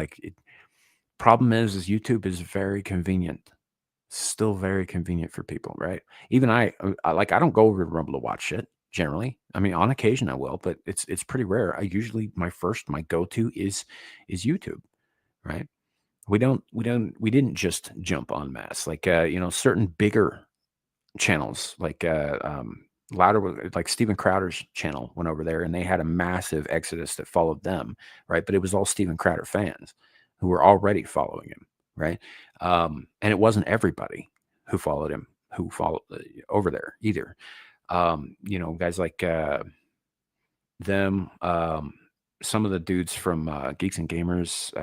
problem is YouTube is very convenient. Still very convenient for people, right? Even I don't go over to Rumble to watch shit generally. I mean, on occasion I will, but it's pretty rare. I usually my go-to is YouTube, right? We didn't just jump en masse. Certain bigger channels Lotta, like Steven Crowder's channel went over there and they had a massive exodus that followed them, right? But it was all Steven Crowder fans who were already following him, right? And it wasn't everybody who followed him who followed over there either. Guys like them, some of the dudes from Geeks and Gamers,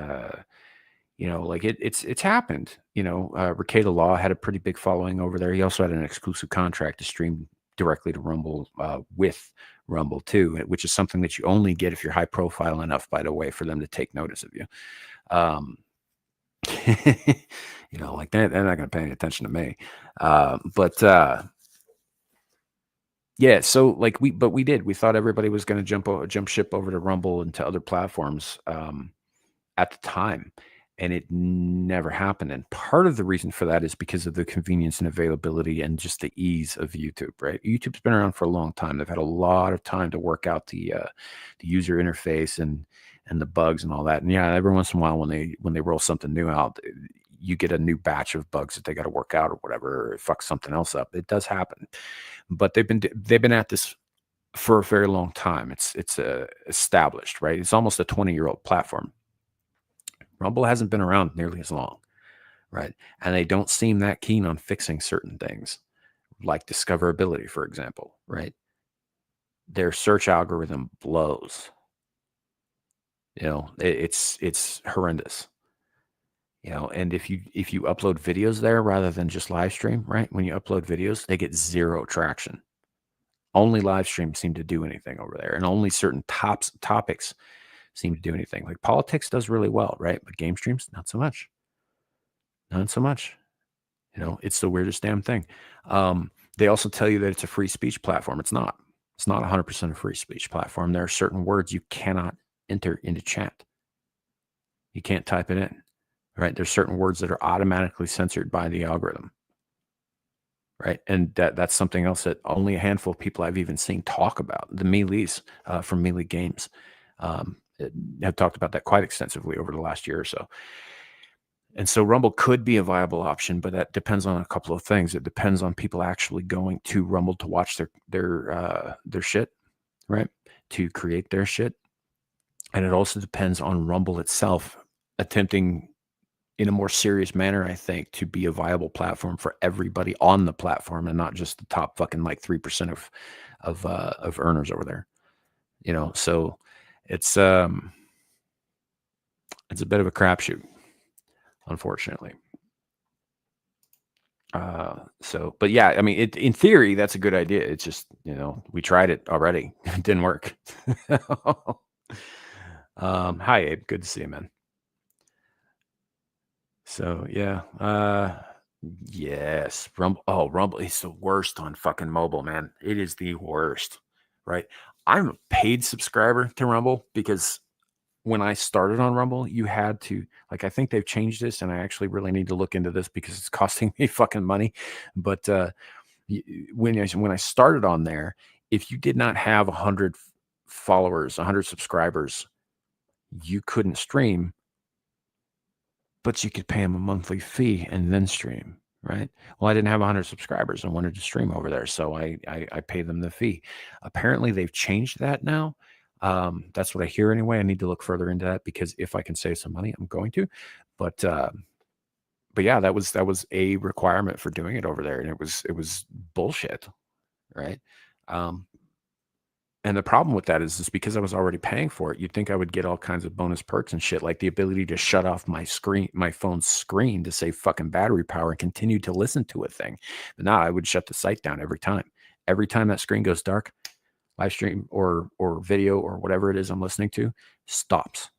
it's happened. Ricada Law had a pretty big following over there. He also had an exclusive contract to stream directly to Rumble with Rumble too, which is something that you only get if you're high profile enough, by the way, for them to take notice of you. They're not going to pay any attention to me. Yeah, so we did. We thought everybody was going to jump ship over to Rumble and to other platforms at the time. And it never happened. And part of the reason for that is because of the convenience and availability and just the ease of YouTube, right? YouTube's been around for a long time. They've had a lot of time to work out the user interface and the bugs and all that. And yeah, every once in a while when they roll something new out, you get a new batch of bugs that they got to work out or whatever, or fuck something else up. It does happen. But they've been at this for a very long time. It's established, right? It's almost a 20-year-old platform. Rumble hasn't been around nearly as long, right? And they don't seem that keen on fixing certain things, like discoverability, for example, right? Their search algorithm blows. It's horrendous. And if you upload videos there rather than just live stream, right? When you upload videos, they get zero traction. Only live streams seem to do anything over there, and only certain topics seem to do anything. Like politics does really well, right? But game streams, not so much. Not so much. It's the weirdest damn thing. They also tell you that it's a free speech platform. It's not. It's not 100% a free speech platform. There are certain words you cannot enter into chat. You can't type it in, right? There's certain words that are automatically censored by the algorithm, right? And that's something else that only a handful of people I've even seen talk about. The Melees from Melee Games have talked about that quite extensively over the last year or so. And so Rumble could be a viable option, but that depends on a couple of things. It depends on people actually going to Rumble to watch their shit, right? To create their shit. And it also depends on Rumble itself attempting in a more serious manner, I think, to be a viable platform for everybody on the platform and not just the top fucking 3% of earners over there. So it's a bit of a crapshoot, unfortunately. But yeah, I mean, in theory, that's a good idea. It's just, we tried it already. It didn't work. Hi, Abe. Good to see you, man. So yeah, yes, Rumble. Oh, Rumble is the worst on fucking mobile, man. It is the worst, right? I'm a paid subscriber to Rumble because when I started on Rumble, you had to, like, I think they've changed this, and I actually really need to look into this because it's costing me fucking money. But when I started on there, if you did not have 100 followers, 100 subscribers, you couldn't stream, but you could pay them a monthly fee and then stream, right? Well, I didn't have 100 subscribers and wanted to stream over there, so I paid them the fee. Apparently, they've changed that now. That's what I hear anyway. I need to look further into that because if I can save some money, I'm going to. But yeah, that was a requirement for doing it over there, and it was bullshit, right? Um, and the problem with that is because I was already paying for it, you'd think I would get all kinds of bonus perks and shit, like the ability to shut off my phone's screen to save fucking battery power and continue to listen to a thing. But now I would shut the site down every time. Every time that screen goes dark, live stream or video or whatever it is I'm listening to stops,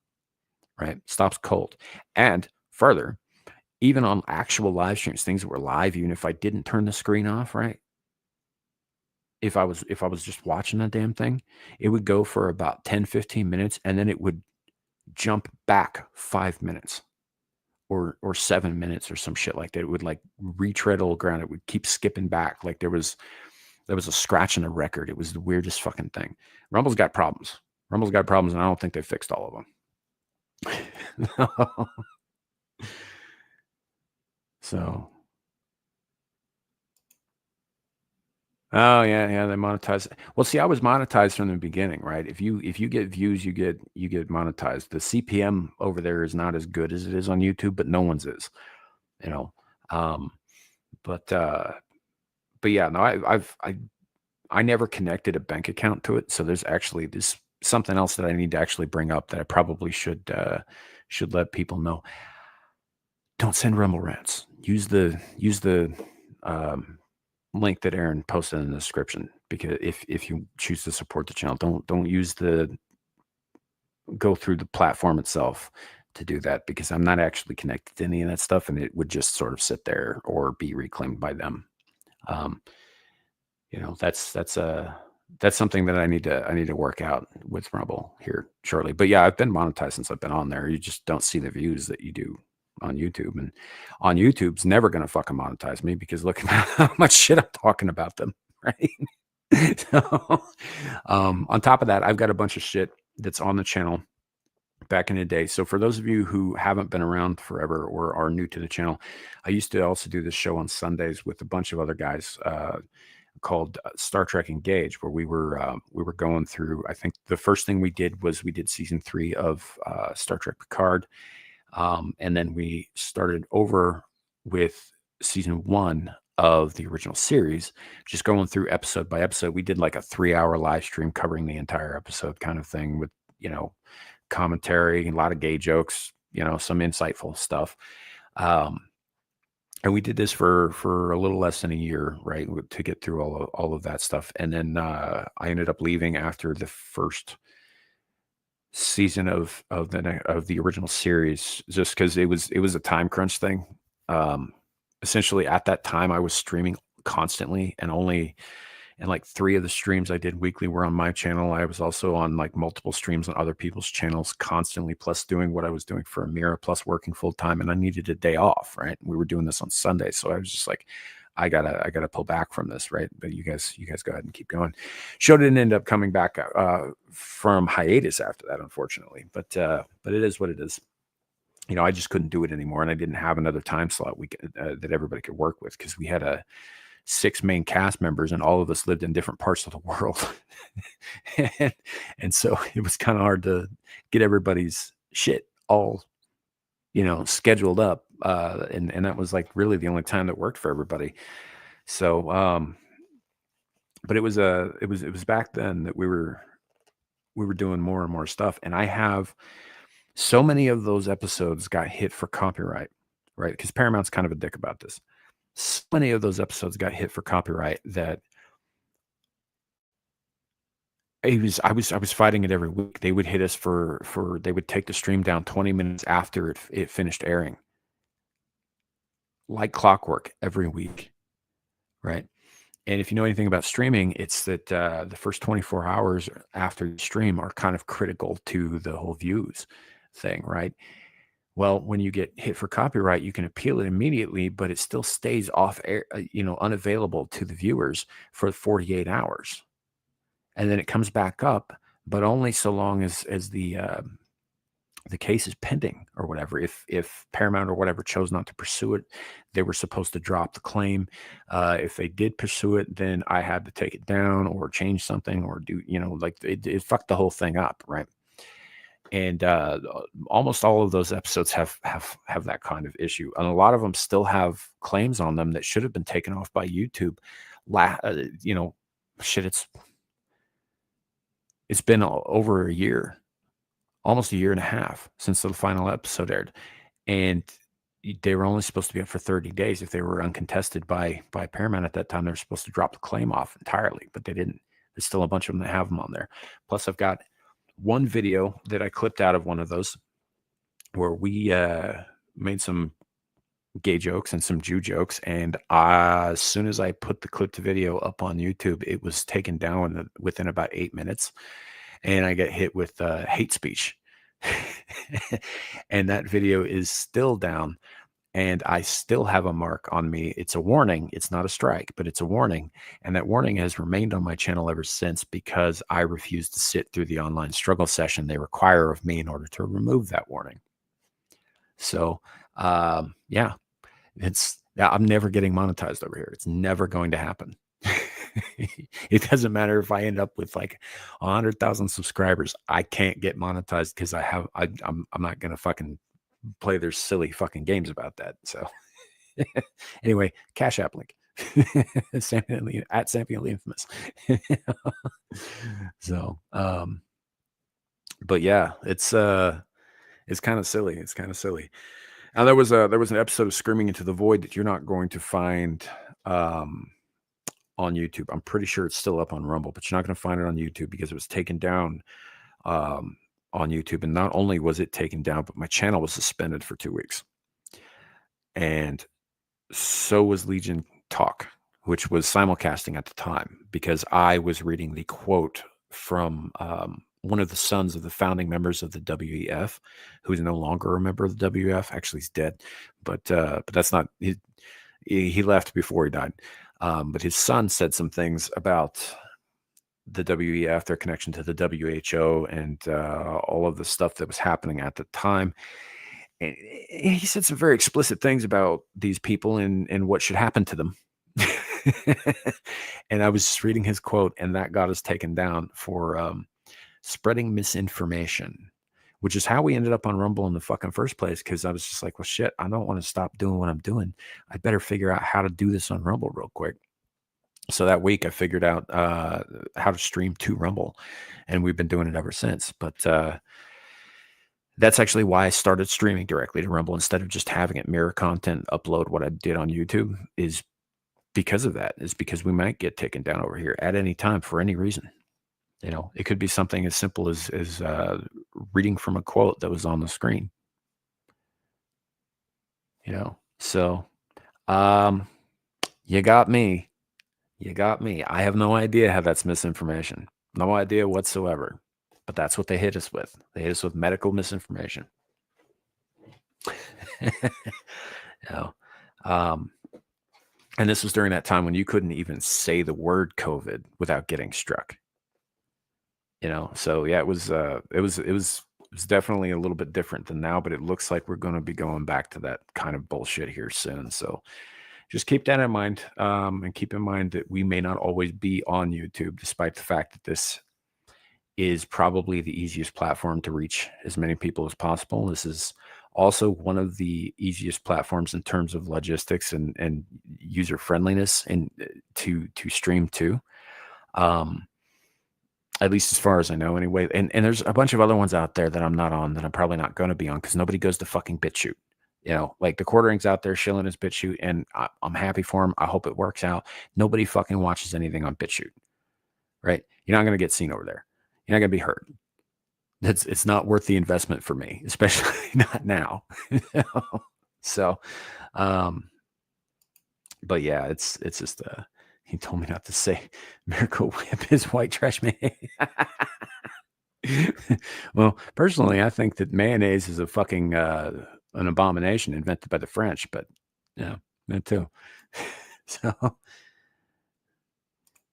right? Stops cold. And further, even on actual live streams, things that were live, even if I didn't turn the screen off, right? If I was just watching a damn thing, it would go for about 10, 15 minutes, and then it would jump back 5 minutes or 7 minutes or some shit like that. It would like retread old ground. It would keep skipping back like there was a scratch in the record. It was the weirdest fucking thing. Rumble's got problems. Rumble's got problems, and I don't think they fixed all of them. So, oh yeah, they monetize. Well, see, I was monetized from the beginning, right? If you get views, you get monetized. The CPM over there is not as good as it is on YouTube, but no one's is, you know. Um, but yeah, no, I never connected a bank account to it, so there's something else that I need to actually bring up that I probably should let people know. Don't send Rumble rants. Use the um, link that Aaron posted in the description because if you choose to support the channel, don't use the go through the platform itself to do that because I'm not actually connected to any of that stuff, and it would just sort of sit there or be reclaimed by them. Um, that's something that I need to work out with Rumble here shortly. But yeah, I've been monetized since I've been on there. You just don't see the views that you do on YouTube, and on YouTube's never going to fucking monetize me because look at how much shit I'm talking about them, right? So, on top of that, I've got a bunch of shit that's on the channel back in the day. So for those of you who haven't been around forever or are new to the channel, I used to also do this show on Sundays with a bunch of other guys. Called Star Trek Engage, where we were going through. I think the first thing we did was we did season 3 of Star Trek Picard, and then we started over with season 1 of the original series, just going through episode by episode. We did like a 3-hour live stream covering the entire episode, kind of thing, with commentary and a lot of gay jokes, some insightful stuff. And we did this for a little less than a year, right, to get through all of that stuff. And then I ended up leaving after the first season of the original series, just because it was a time crunch thing. Essentially, at that time, I was streaming constantly, and like 3 of the streams I did weekly were on my channel. I was also on like multiple streams on other people's channels constantly, plus doing what I was doing for Amira, plus working full time. And I needed a day off, right? We were doing this on Sunday. So I was just like, I gotta pull back from this, right? But you guys go ahead and keep going. Show didn't end up coming back from hiatus after that, unfortunately. But it is what it is. I just couldn't do it anymore, and I didn't have another time slot that everybody could work with because we had 6 main cast members, and all of us lived in different parts of the world. and so it was kind of hard to get everybody's shit all, scheduled up. And that was like really the only time that worked for everybody. So, but it was back then that we were doing more and more stuff. And I have so many of those episodes got hit for copyright, right? Because Paramount's kind of a dick about this. So many of those episodes got hit for copyright that I was fighting it every week. They would hit us for they would take the stream down 20 minutes after it finished airing, like clockwork every week, right? And if you know anything about streaming, it's that the first 24 hours after the stream are kind of critical to the whole views thing, right? Well, when you get hit for copyright, you can appeal it immediately, but it still stays off air, unavailable to the viewers for 48 hours. And then it comes back up, but only so long as the case is pending or whatever. If Paramount or whatever chose not to pursue it, they were supposed to drop the claim. If they did pursue it, then I had to take it down or change something or do, like it fucked the whole thing up, right? And almost all of those episodes have that kind of issue, and a lot of them still have claims on them that should have been taken off by YouTube. Shit, it's been over a year, almost a year and a half since the final episode aired, and they were only supposed to be up for 30 days. If they were uncontested by Paramount at that time, they were supposed to drop the claim off entirely, but they didn't. There's still a bunch of them that have them on there. Plus, I've got one video that I clipped out of one of those where we made some gay jokes and some Jew jokes, and as soon as I put the clip to video up on YouTube, it was taken down within about 8 minutes, and I get hit with hate speech. And that video is still down, and I still have a mark on me. It's a warning. It's not a strike, but it's a warning. And that warning has remained on my channel ever since because I refuse to sit through the online struggle session they require of me in order to remove that warning. So, yeah, I'm never getting monetized over here. It's never going to happen. It doesn't matter if I end up with like 100,000 subscribers. I can't get monetized because I'm not going to fucking play their silly fucking games about that. So anyway, Cash App link. At Sampionly Infamous. So but yeah, it's kind of silly. It's kind of silly. Now there was an episode of Screaming Into the Void that you're not going to find on YouTube. I'm pretty sure it's still up on Rumble, but you're not going to find it on YouTube because it was taken down on YouTube. And not only was it taken down, but my channel was suspended for 2 weeks. And so was Legion Talk, which was simulcasting at the time, because I was reading the quote from one of the sons of the founding members of the WEF, who is no longer a member of the WEF. Actually, he's dead, but that's not. He left before he died. But his son said some things about the WEF, their connection to the WHO, and all of the stuff that was happening at the time. And he said some very explicit things about these people and what should happen to them. And I was just reading his quote, and that got us taken down for spreading misinformation, which is how we ended up on Rumble in the fucking first place. Because I was just like, well, shit, I don't want to stop doing what I'm doing. I better figure out how to do this on Rumble real quick. So that week I figured out how to stream to Rumble, and we've been doing it ever since. But that's actually why I started streaming directly to Rumble instead of just having it mirror content, upload what I did on YouTube, is because of that. Is because we might get taken down over here at any time for any reason. It could be something as simple as reading from a quote that was on the screen. So you got me. You got me. I have no idea how that's misinformation. No idea whatsoever. But that's what they hit us with. They hit us with medical misinformation. And this was during that time when you couldn't even say the word COVID without getting struck. So yeah, it was definitely a little bit different than now, but it looks like we're going to be going back to that kind of bullshit here soon. So just keep that in mind, and keep in mind that we may not always be on YouTube, despite the fact that this is probably the easiest platform to reach as many people as possible. This is also one of the easiest platforms in terms of logistics and user friendliness and to stream to. At least as far as I know anyway. And there's a bunch of other ones out there that I'm not on, that I'm probably not going to be on, because nobody goes to fucking BitChute. Like the quartering's out there shilling his BitChute, and I'm happy for him. I hope it works out. Nobody fucking watches anything on BitChute, right? You're not going to get seen over there. You're not going to be heard. It's not worth the investment for me, especially not now. So, but yeah, it's just he told me not to say Miracle Whip is white trash mayonnaise. Well, personally, I think that mayonnaise is a fucking an abomination invented by the French, but yeah, me too. So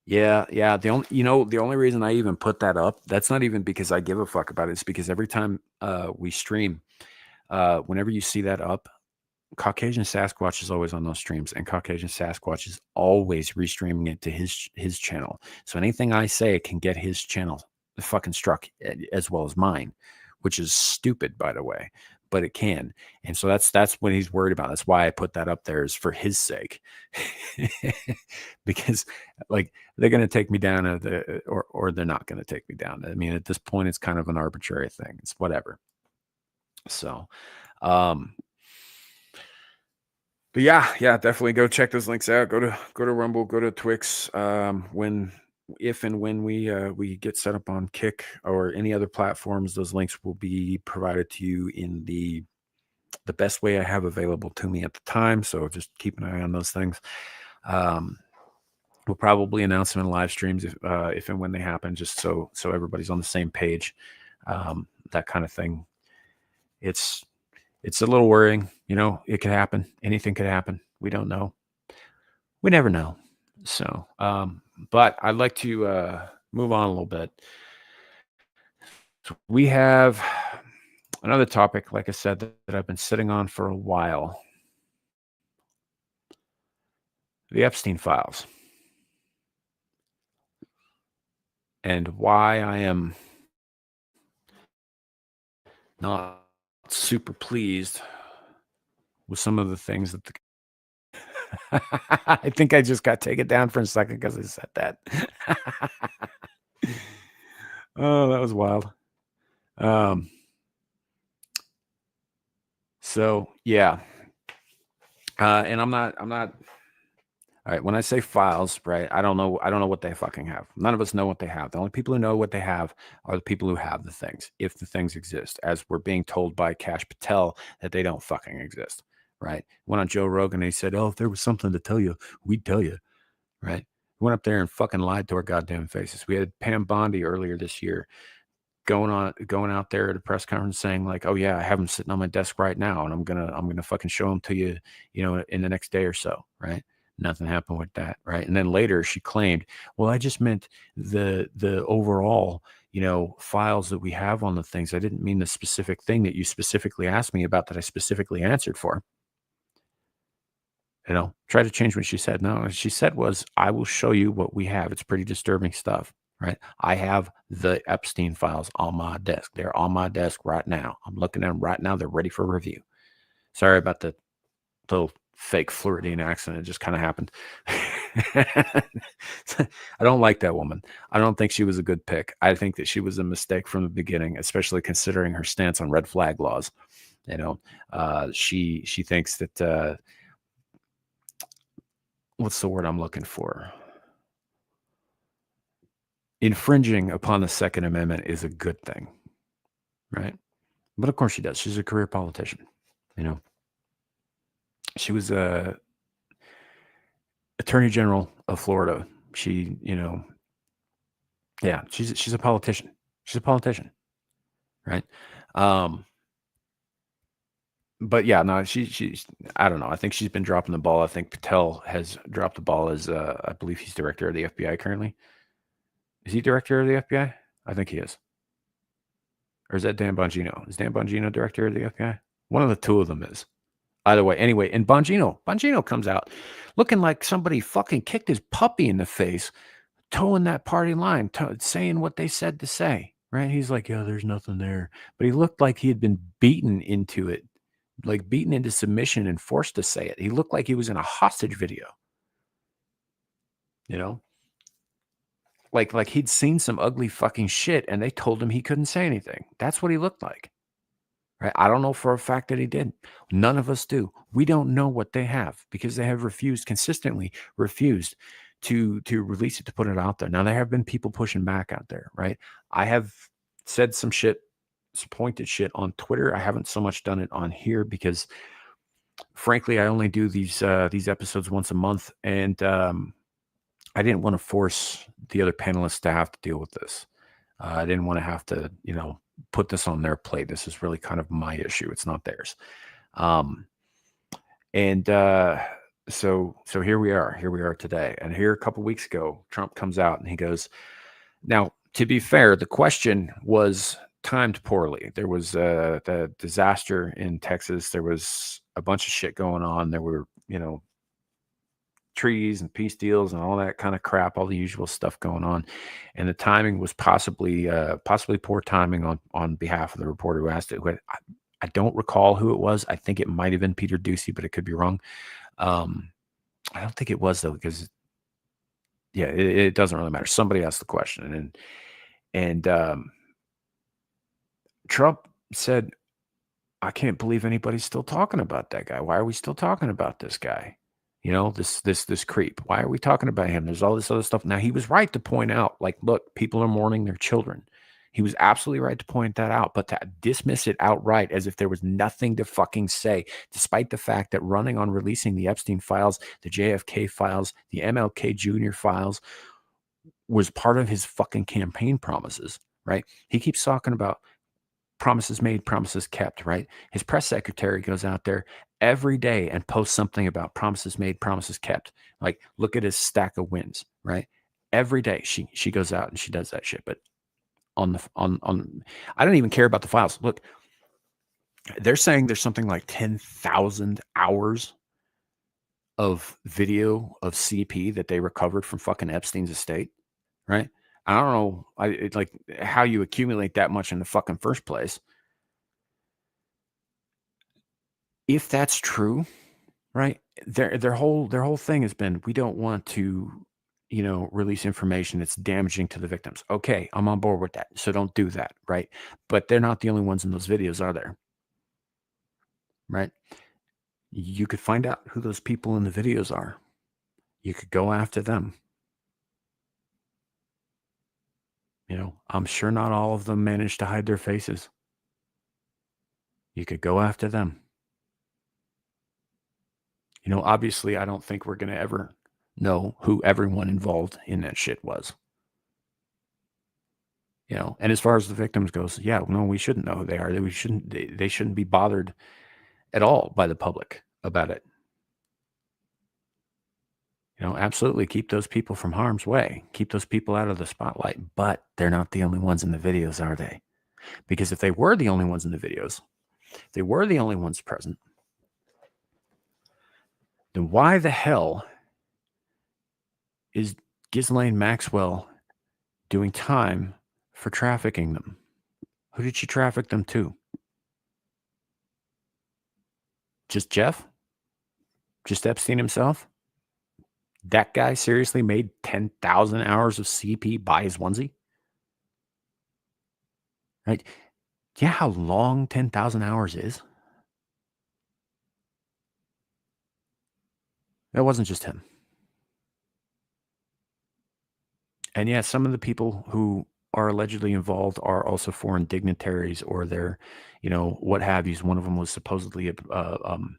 yeah. The only reason I even put that up, that's not even because I give a fuck about it. It's because every time we stream, whenever you see that up, Caucasian Sasquatch is always on those streams, and Caucasian Sasquatch is always restreaming it to his channel. So anything I say can get his channel fucking struck as well as mine, which is stupid, by the way, but it can. And so that's what he's worried about. That's why I put that up there, is for his sake, because like they're gonna take me down, or they're not gonna take me down. I mean, at this point, it's kind of an arbitrary thing. It's whatever. So. But yeah, definitely go check those links out. Go to Rumble, go to Twix. If and when we get set up on Kick or any other platforms, those links will be provided to you in the best way I have available to me at the time. So just keep an eye on those things. We'll probably announce them in live streams if and when they happen, just so everybody's on the same page. That kind of thing. It's a little worrying, it could happen. Anything could happen. We don't know. We never know. So, but I'd like to move on a little bit. So we have another topic, like I said, that I've been sitting on for a while. The Epstein files. And why I am not super pleased with some of the things that I think I just got taken down for a second because I said that. Oh, that was wild. So yeah. And I'm not all right. When I say files, right, I don't know what they fucking have. None of us know what they have. The only people who know what they have are the people who have the things, if the things exist, as we're being told by Kash Patel that they don't fucking exist, right? Went on Joe Rogan and he said, "Oh, if there was something to tell you, we'd tell you," right? Went up there and fucking lied to our goddamn faces. We had Pam Bondi earlier this year going out there at a press conference saying like, "Oh yeah, I have them sitting on my desk right now, and I'm gonna fucking show them to you, in the next day or so," right? Nothing happened with that, right? And then later she claimed, "Well, I just meant the overall, files that we have on the things. I didn't mean the specific thing that you specifically asked me about that I specifically answered for." Try to change what she said. No, what she said was, "I will show you what we have. It's pretty disturbing stuff." Right? I have the Epstein files on my desk. They're on my desk right now. I'm looking at them right now. They're ready for review. Sorry about the little fake Floridian accent. It just kind of happened. I don't like that woman. I don't think she was a good pick. I think that she was a mistake from the beginning, especially considering her stance on red flag laws. She thinks that what's the word I'm looking for? Infringing upon the Second Amendment is a good thing, right? But of course she does. She's a career politician. She was a attorney general of Florida. She, yeah, she's a politician. She's a politician, right? But yeah, no, she's I don't know. I think she's been dropping the ball. I think Patel has dropped the ball as I believe he's director of the FBI currently. Is he director of the FBI? I think he is. Or is that Dan Bongino? Is Dan Bongino director of the FBI? One of the two of them is. Either way, anyway, and Bongino comes out looking like somebody fucking kicked his puppy in the face, towing that party line, saying what they said to say, right? He's like, "Yeah, there's nothing there." But he looked like he had been beaten into it, like beaten into submission and forced to say it. He looked like he was in a hostage video, you know? Like he'd seen some ugly fucking shit and they told him he couldn't say anything. That's what he looked like. right? I don't know for a fact that he did. None of us do. We don't know what they have because they have consistently refused to release it, to put it out there. Now, there have been people pushing back out there, right? I have said some pointed shit on Twitter. I haven't so much done it on here because, frankly, I only do these episodes once a month, and I didn't want to force the other panelists to have to deal with this. I didn't want to have to, put this on their plate. This is really kind of my issue. It's not theirs. And so here we are. Here we are today. And here a couple weeks ago, Trump comes out and he goes, now, to be fair, the question was timed poorly. There was the disaster in Texas. There was a bunch of shit going on. There were, trees and peace deals and all that kind of crap, all the usual stuff going on. And the timing was possibly poor timing on behalf of the reporter who asked it. I don't recall who it was. I think it might have been Peter Ducey, but it could be wrong. I don't think it was, though, because it doesn't really matter. Somebody asked the question, and Trump said, I can't believe anybody's still talking about that guy. Why are we still talking about this guy? This creep. Why are we talking about him? There's all this other stuff. Now, he was right to point out, like, look, people are mourning their children. He was absolutely right to point that out, but to dismiss it outright as if there was nothing to fucking say, despite the fact that running on releasing the Epstein files, the JFK files, the MLK Jr. files was part of his fucking campaign promises, right? He keeps talking about promises made, promises kept, right? His press secretary goes out there every day and posts something about promises made, promises kept. Like, look at his stack of wins, right? Every day she goes out and she does that shit. But on I don't even care about the files. Look, they're saying there's something like 10,000 hours of video of CP that they recovered from fucking Epstein's estate, right? I don't know like how you accumulate that much in the fucking first place. If that's true, right? Their whole thing has been, we don't want to, release information that's damaging to the victims. Okay, I'm on board with that. So don't do that, right? But they're not the only ones in those videos, are there? Right? You could find out who those people in the videos are. You could go after them. I'm sure not all of them managed to hide their faces. You could go after them. Obviously, I don't think we're going to ever know who everyone involved in that shit was. And as far as the victims goes, no, we shouldn't know who they are. They shouldn't be bothered at all by the public about it. Absolutely keep those people from harm's way. Keep those people out of the spotlight. But they're not the only ones in the videos, are they? Because if they were the only ones in the videos, if they were the only ones present, then why the hell is Ghislaine Maxwell doing time for trafficking them? Who did she traffic them to? Just Jeff? Just Epstein himself? That guy seriously made 10,000 hours of CP by his onesie? Right? Do you know how long 10,000 hours is? That wasn't just him. And yeah, some of the people who are allegedly involved are also foreign dignitaries, or they're, what have you. One of them was supposedly, one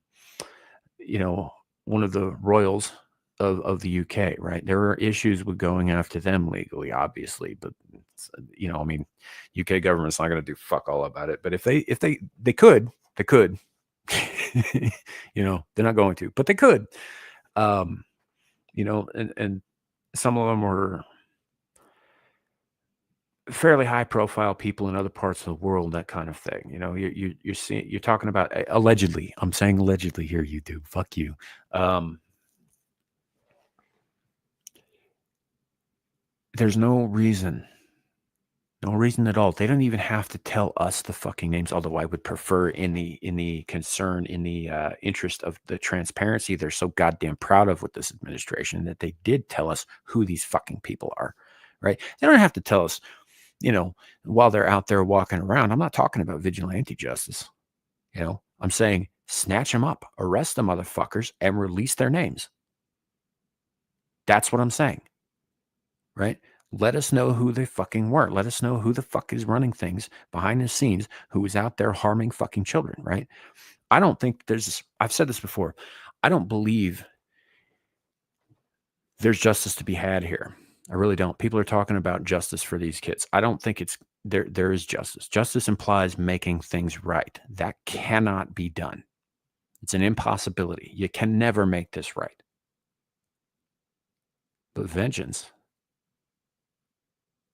of the royals of the UK, right? There are issues with going after them legally, obviously, but UK government's not going to do fuck all about it. But if they could, they're not going to, but they could, and some of them were fairly high profile people in other parts of the world, that kind of thing. You're talking about allegedly. I'm saying allegedly here, YouTube. Fuck you. There's no reason at all. They don't even have to tell us the fucking names, although I would prefer, in the interest of the transparency they're so goddamn proud of with this administration, that they did tell us who these fucking people are, right? They don't have to tell us, while they're out there walking around. I'm not talking about vigilante justice. I'm saying snatch them up, arrest the motherfuckers, and release their names. That's what I'm saying, right? Let us know who they fucking were. Let us know who the fuck is running things behind the scenes, who is out there harming fucking children, right? I don't think I've said this before. I don't believe there's justice to be had here. I really don't. People are talking about justice for these kids. I don't think it's there is justice. Justice implies making things right. That cannot be done. It's an impossibility. You can never make this right. But vengeance,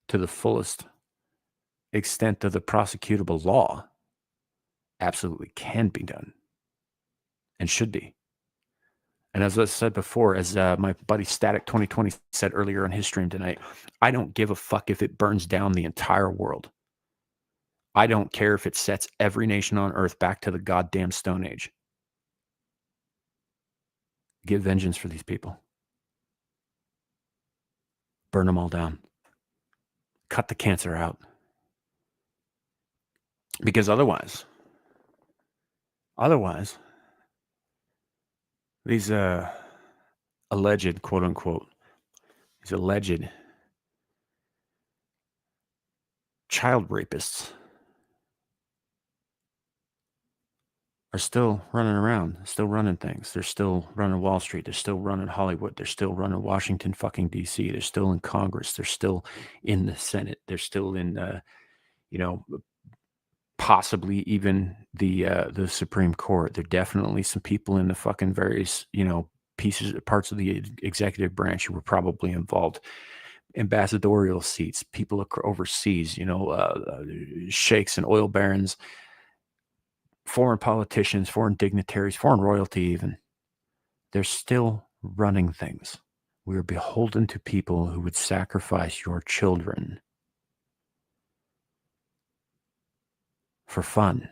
to the fullest extent of the prosecutable law, absolutely can be done and should be. And as I said before, as my buddy Static 2020 said earlier on his stream tonight, I don't give a fuck if it burns down the entire world. I don't care if it sets every nation on earth back to the goddamn Stone Age. Get vengeance for these people. Burn them all down. Cut the cancer out. Because otherwise, these alleged, quote unquote, these alleged child rapists are still running around, still running things. They're still running Wall Street. They're still running Hollywood. They're still running Washington fucking DC. They're still in Congress. They're still in the Senate. They're still in, possibly even the Supreme Court. There are definitely some people in the fucking various, parts of the executive branch who were probably involved. Ambassadorial seats, people overseas, sheikhs and oil barons, foreign politicians, foreign dignitaries, foreign royalty even. They're still running things. We are beholden to people who would sacrifice your children for fun.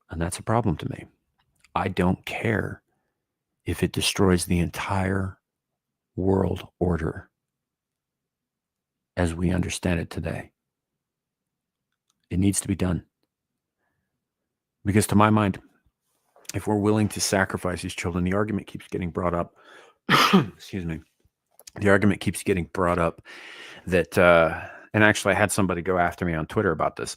And that's a problem to me. I don't care if it destroys the entire world order as we understand it today. It needs to be done. Because to my mind, if we're willing to sacrifice these children, the argument keeps getting brought up. Excuse me. The argument keeps getting brought up that, and actually I had somebody go after me on Twitter about this.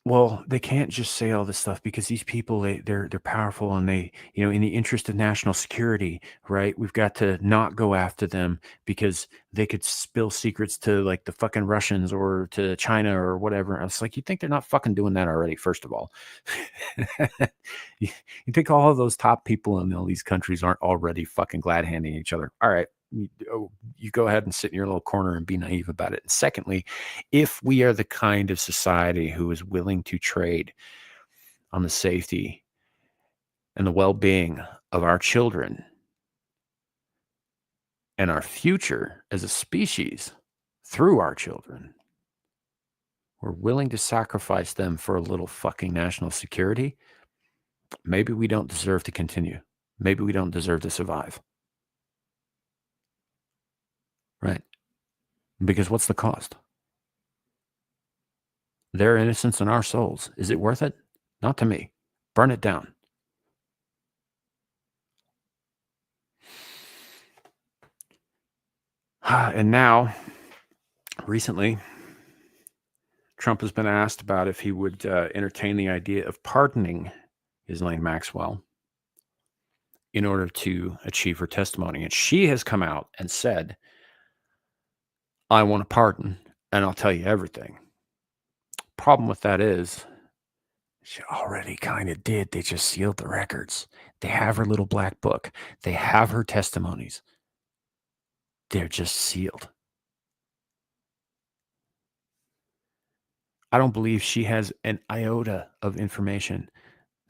Well, they can't just say all this stuff because these people, they're powerful, and they, in the interest of national security, right? We've got to not go after them because they could spill secrets to like the fucking Russians or to China or whatever. I was like, you think they're not fucking doing that already? First of all, you think all of those top people in all these countries aren't already fucking glad handing each other? All right. You go ahead and sit in your little corner and be naive about it. And secondly, if we are the kind of society who is willing to trade on the safety and the well-being of our children and our future as a species through our children, we're willing to sacrifice them for a little fucking national security, maybe we don't deserve to continue. Maybe we don't deserve to survive. Right? Because what's the cost? Their innocence and our souls. Is it worth it? Not to me. Burn it down. And now, recently, Trump has been asked about if he would entertain the idea of pardoning Ghislaine Maxwell in order to achieve her testimony. And she has come out and said, I want a pardon, and I'll tell you everything. Problem with that is, she already kind of did. They just sealed the records. They have her little black book. They have her testimonies. They're just sealed. I don't believe she has an iota of information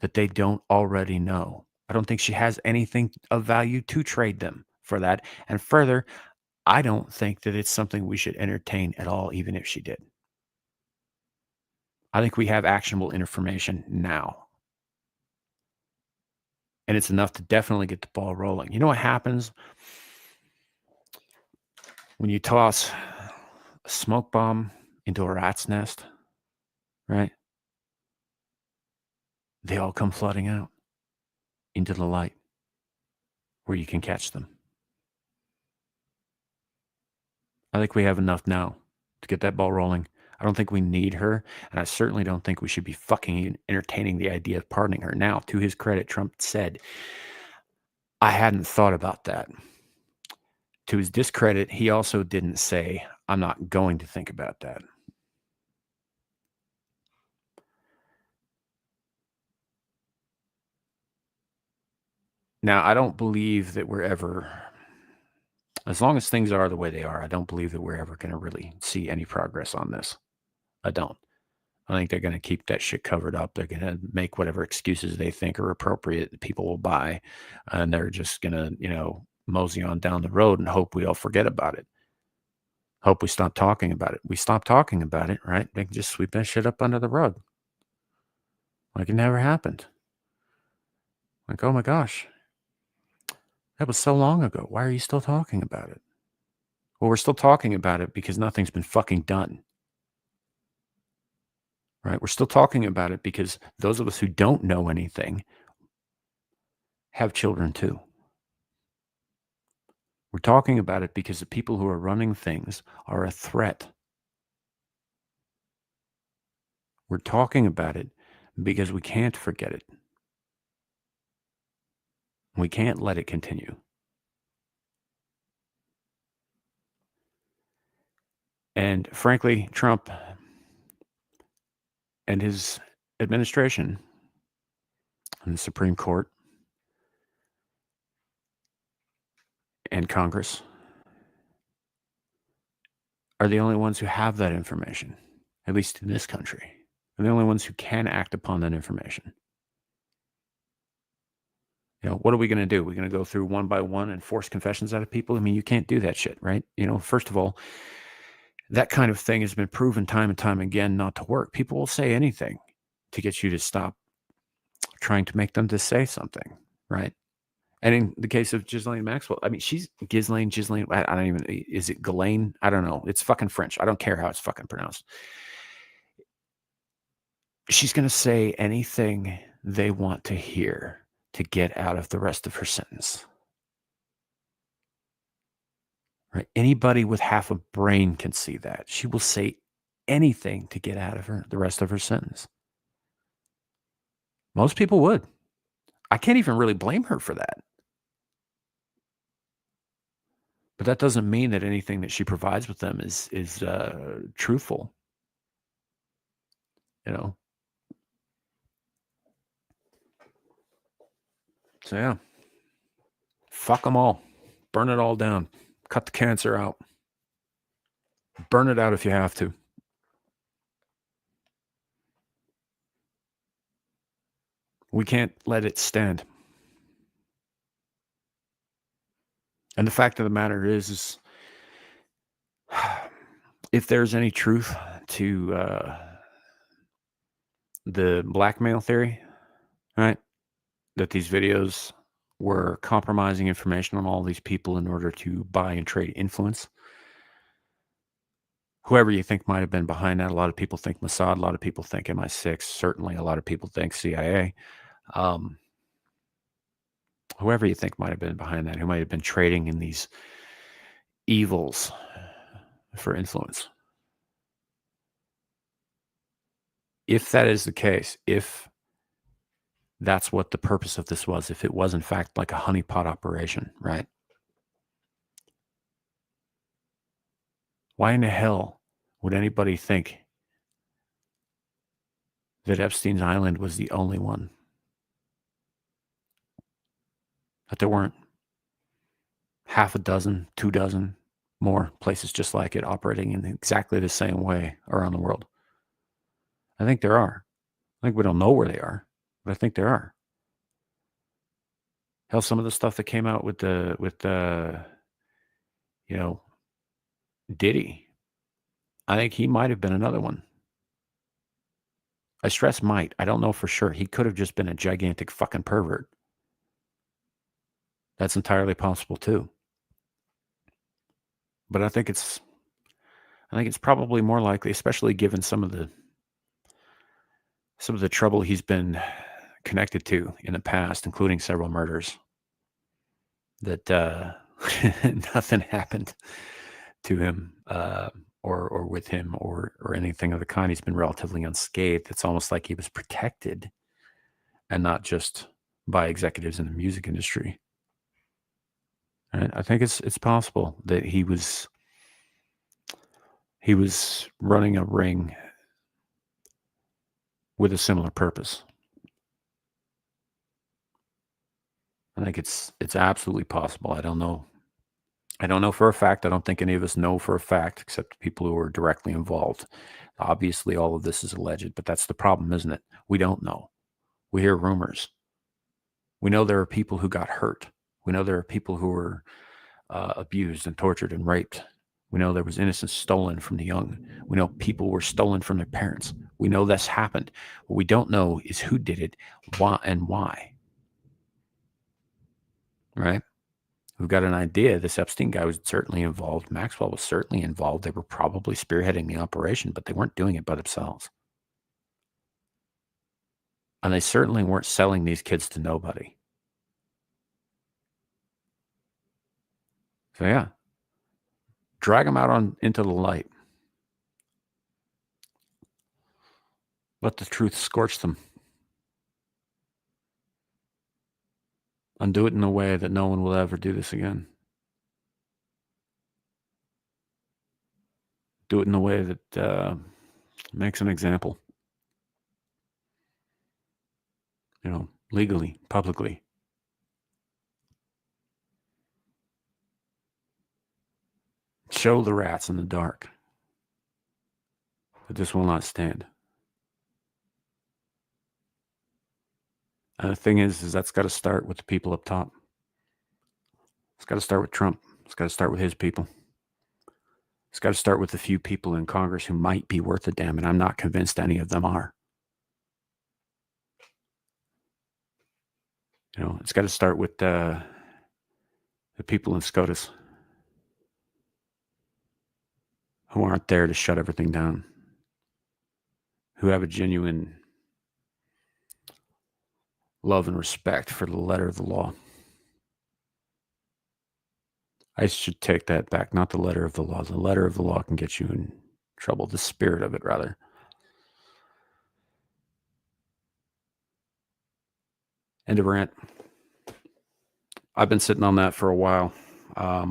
that they don't already know. I don't think she has anything of value to trade them for that. And further, I don't think that it's something we should entertain at all, even if she did. I think we have actionable information now. And it's enough to definitely get the ball rolling. You know what happens when you toss a smoke bomb into a rat's nest, right? They all come flooding out into the light where you can catch them. I think we have enough now to get that ball rolling. I don't think we need her, and I certainly don't think we should be fucking entertaining the idea of pardoning her. Now, to his credit, Trump said, I hadn't thought about that. To his discredit, he also didn't say, I'm not going to think about that. Now, I don't believe that we're ever, as long as things are the way they are, I don't believe that we're ever going to really see any progress on this. I don't. I think they're going to keep that shit covered up. They're going to make whatever excuses they think are appropriate that people will buy. And they're just going to, mosey on down the road and hope we all forget about it. Hope we stop talking about it. We stop talking about it, right? They can just sweep that shit up under the rug. Like it never happened. Like, oh my gosh, that was so long ago. Why are you still talking about it? Well, we're still talking about it because nothing's been fucking done. Right? We're still talking about it because those of us who don't know anything have children too. We're talking about it because the people who are running things are a threat. We're talking about it because we can't forget it. We can't let it continue. And frankly, Trump and his administration and the Supreme Court and Congress are the only ones who have that information, at least in this country. They're the only ones who can act upon that information. What are we going to do? We're going to go through one by one and force confessions out of people? I mean, you can't do that shit, right? First of all, that kind of thing has been proven time and time again not to work. People will say anything to get you to stop trying to make them to say something, right? And in the case of Ghislaine Maxwell, I mean, she's Ghislaine, I don't even, is it Ghislaine? I don't know. It's fucking French. I don't care how it's fucking pronounced. She's going to say anything they want to hear to get out of the rest of her sentence. Right? Anybody with half a brain can see that. She will say anything to get out of the rest of her sentence. Most people would. I can't even really blame her for that. But that doesn't mean that anything that she provides with them is truthful. So yeah, fuck them all. Burn it all down. Cut the cancer out. Burn it out if you have to. We can't let it stand. And the fact of the matter is if there's any truth to the blackmail theory, right, that these videos were compromising information on all these people in order to buy and trade influence, whoever you think might have been behind that, a lot of people think Mossad, a lot of people think MI6, certainly a lot of people think CIA. Whoever you think might have been behind that, who might have been trading in these evils for influence. If that is the case, if that's what the purpose of this was, if it was in fact like a honeypot operation, right? Why in the hell would anybody think that Epstein's Island was the only one? That there weren't half a dozen, 2 dozen more places just like it operating in exactly the same way around the world? I think there are. I think we don't know where they are, but I think there are. Hell, some of the stuff that came out with Diddy, I think he might have been another one. I stress might. I don't know for sure. He could have just been a gigantic fucking pervert. That's entirely possible too. But I think I think it's probably more likely, especially given some of the trouble he's been connected to in the past, including several murders, that nothing happened to him or with him or anything of the kind. He's been relatively unscathed. It's almost like he was protected and not just by executives in the music industry. Right? I think it's possible that he was running a ring with a similar purpose. I think it's absolutely possible. I don't know. I don't know for a fact. I don't think any of us know for a fact, except people who are directly involved. Obviously, all of this is alleged, but that's the problem, isn't it? We don't know. We hear rumors. We know there are people who got hurt. We know there are people who were abused and tortured and raped. We know there was innocence stolen from the young. We know people were stolen from their parents. We know this happened. What we don't know is who did it, why, and why. Right? We've got an idea. This Epstein guy was certainly involved. Maxwell was certainly involved. They were probably spearheading the operation, but they weren't doing it by themselves. And they certainly weren't selling these kids to nobody. So yeah, drag them out into the light. Let the truth scorch them. And do it in a way that no one will ever do this again. Do it in a way that makes an example. Legally, publicly. Show the rats in the dark that this will not stand. And the thing is that's got to start with the people up top. It's got to start with Trump. It's got to start with his people. It's got to start with the few people in Congress who might be worth a damn, and I'm not convinced any of them are. It's got to start with the people in SCOTUS who aren't there to shut everything down, who have a genuine love and respect for the letter of the law. I should take that back. Not the letter of the law. The letter of the law can get you in trouble. The spirit of it, rather. End of rant. I've been sitting on that for a while. I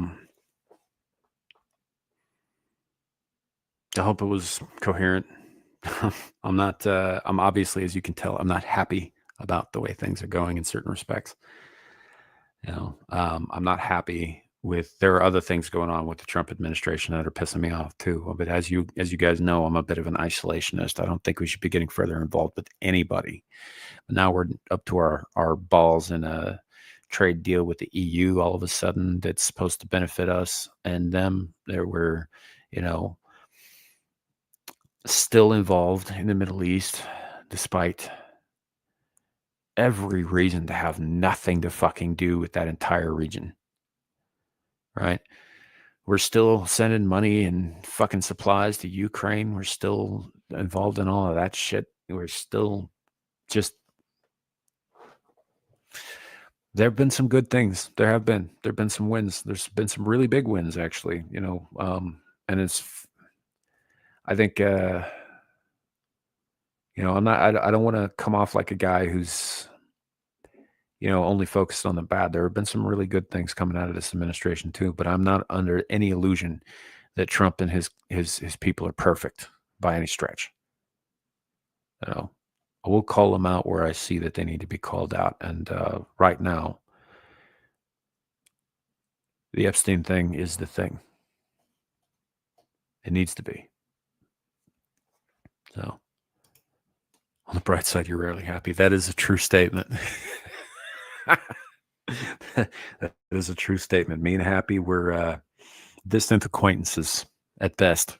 hope it was coherent. I'm not, I'm obviously, as you can tell, I'm not happy about the way things are going in certain respects. I'm not happy with, there are other things going on with the Trump administration that are pissing me off too. But as you guys know, I'm a bit of an isolationist. I don't think we should be getting further involved with anybody. But now we're up to our balls in a trade deal with the EU all of a sudden that's supposed to benefit us and them. There were, still involved in the Middle East, despite every reason to have nothing to fucking do with that entire region. Right? We're still sending money and fucking supplies to Ukraine. We're still involved in all of that shit. We're still just, there have been some good things. There have been some wins. There's been some really big wins, actually, and I think, I don't want to come off like a guy who's, only focused on the bad. There have been some really good things coming out of this administration too, but I'm not under any illusion that Trump and his people are perfect by any stretch. I will call them out where I see that they need to be called out. And right now, the Epstein thing is the thing. It needs to be. So, on the bright side, you're rarely happy. That is a true statement. That is a true statement. Me and Happy, we're distant acquaintances at best.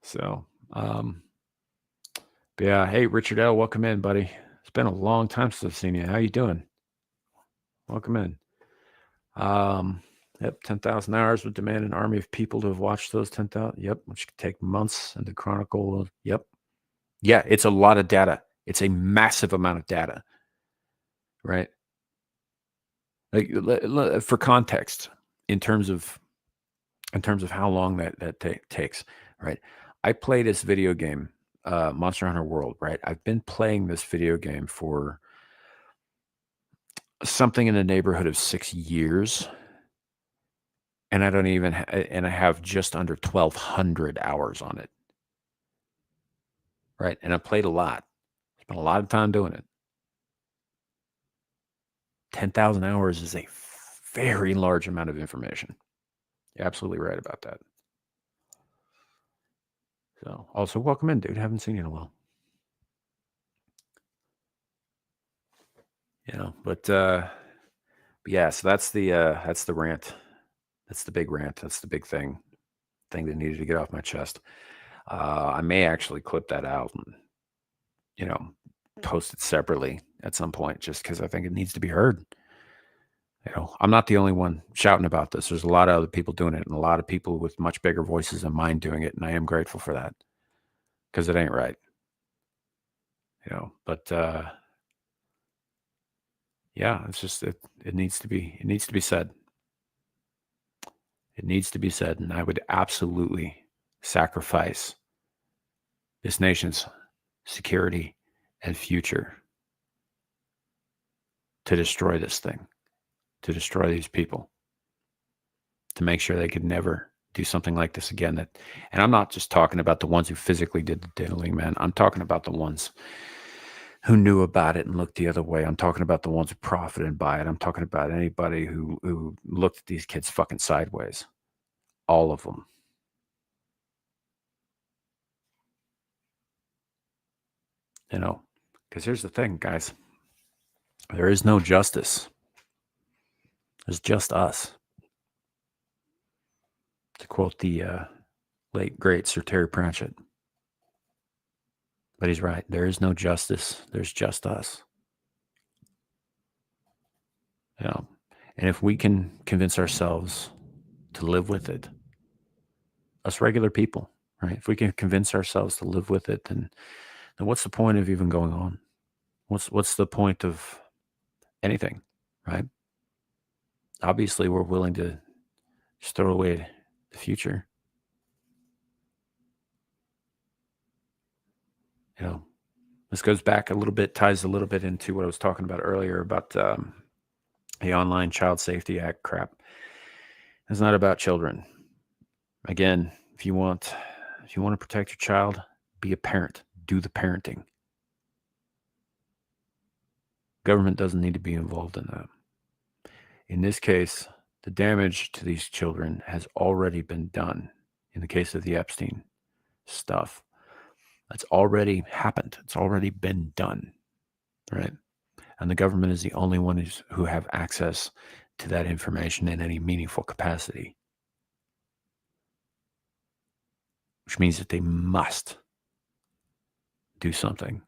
So, but yeah. Hey, Richard L., welcome in, buddy. It's been a long time since I've seen you. How you doing? Welcome in. Yep, 10,000 hours would demand an army of people to have watched those 10,000. Yep, which could take months and to chronicle. Yep. Yeah, it's a lot of data. It's a massive amount of data, right? Like for context, in terms of how long that takes, right? I play this video game, Monster Hunter World, right? I've been playing this video game for something in the neighborhood of 6 years, and I don't even, and I have just under 1,200 hours on it, right? And I played a lot, spent a lot of time doing it. 10,000 hours is a very large amount of information. You're absolutely right about that. So, also welcome in, dude. Haven't seen you in a while. But yeah, so that's the rant. That's the big rant. That's the big thing that needed to get off my chest. I may actually clip that out and post it separately at some point, just because I think it needs to be heard. I'm not the only one shouting about this. There's a lot of other people doing it, and a lot of people with much bigger voices than mine doing it, and I am grateful for that, because it ain't right. But yeah, it's just it needs to be said. It needs to be said, and I would absolutely sacrifice this nation's security and future to destroy this thing, to destroy these people, to make sure they could never do something like this again. And I'm not just talking about the ones who physically did the diddling, man. I'm talking about the ones who knew about it and looked the other way. I'm talking about the ones who profited by it. I'm talking about anybody who looked at these kids fucking sideways. All of them. Because here's the thing, guys. There is no justice. There's just us. To quote the late, great Sir Terry Pratchett. But he's right. There is no justice. There's just us. And if we can convince ourselves to live with it, us regular people, right? If we can convince ourselves to live with it, then what's the point of even going on? What's the point of anything, right? Obviously, we're willing to just throw away the future. This goes back a little bit, ties a little bit into what I was talking about earlier about the Online Child Safety Act crap. It's not about children. Again, if you want to protect your child, be a parent. Do the parenting. Government doesn't need to be involved in that. In this case, the damage to these children has already been done. In the case of the Epstein stuff, that's already happened. It's already been done, right? And the government is the only one who have access to that information in any meaningful capacity, which means that they must do something.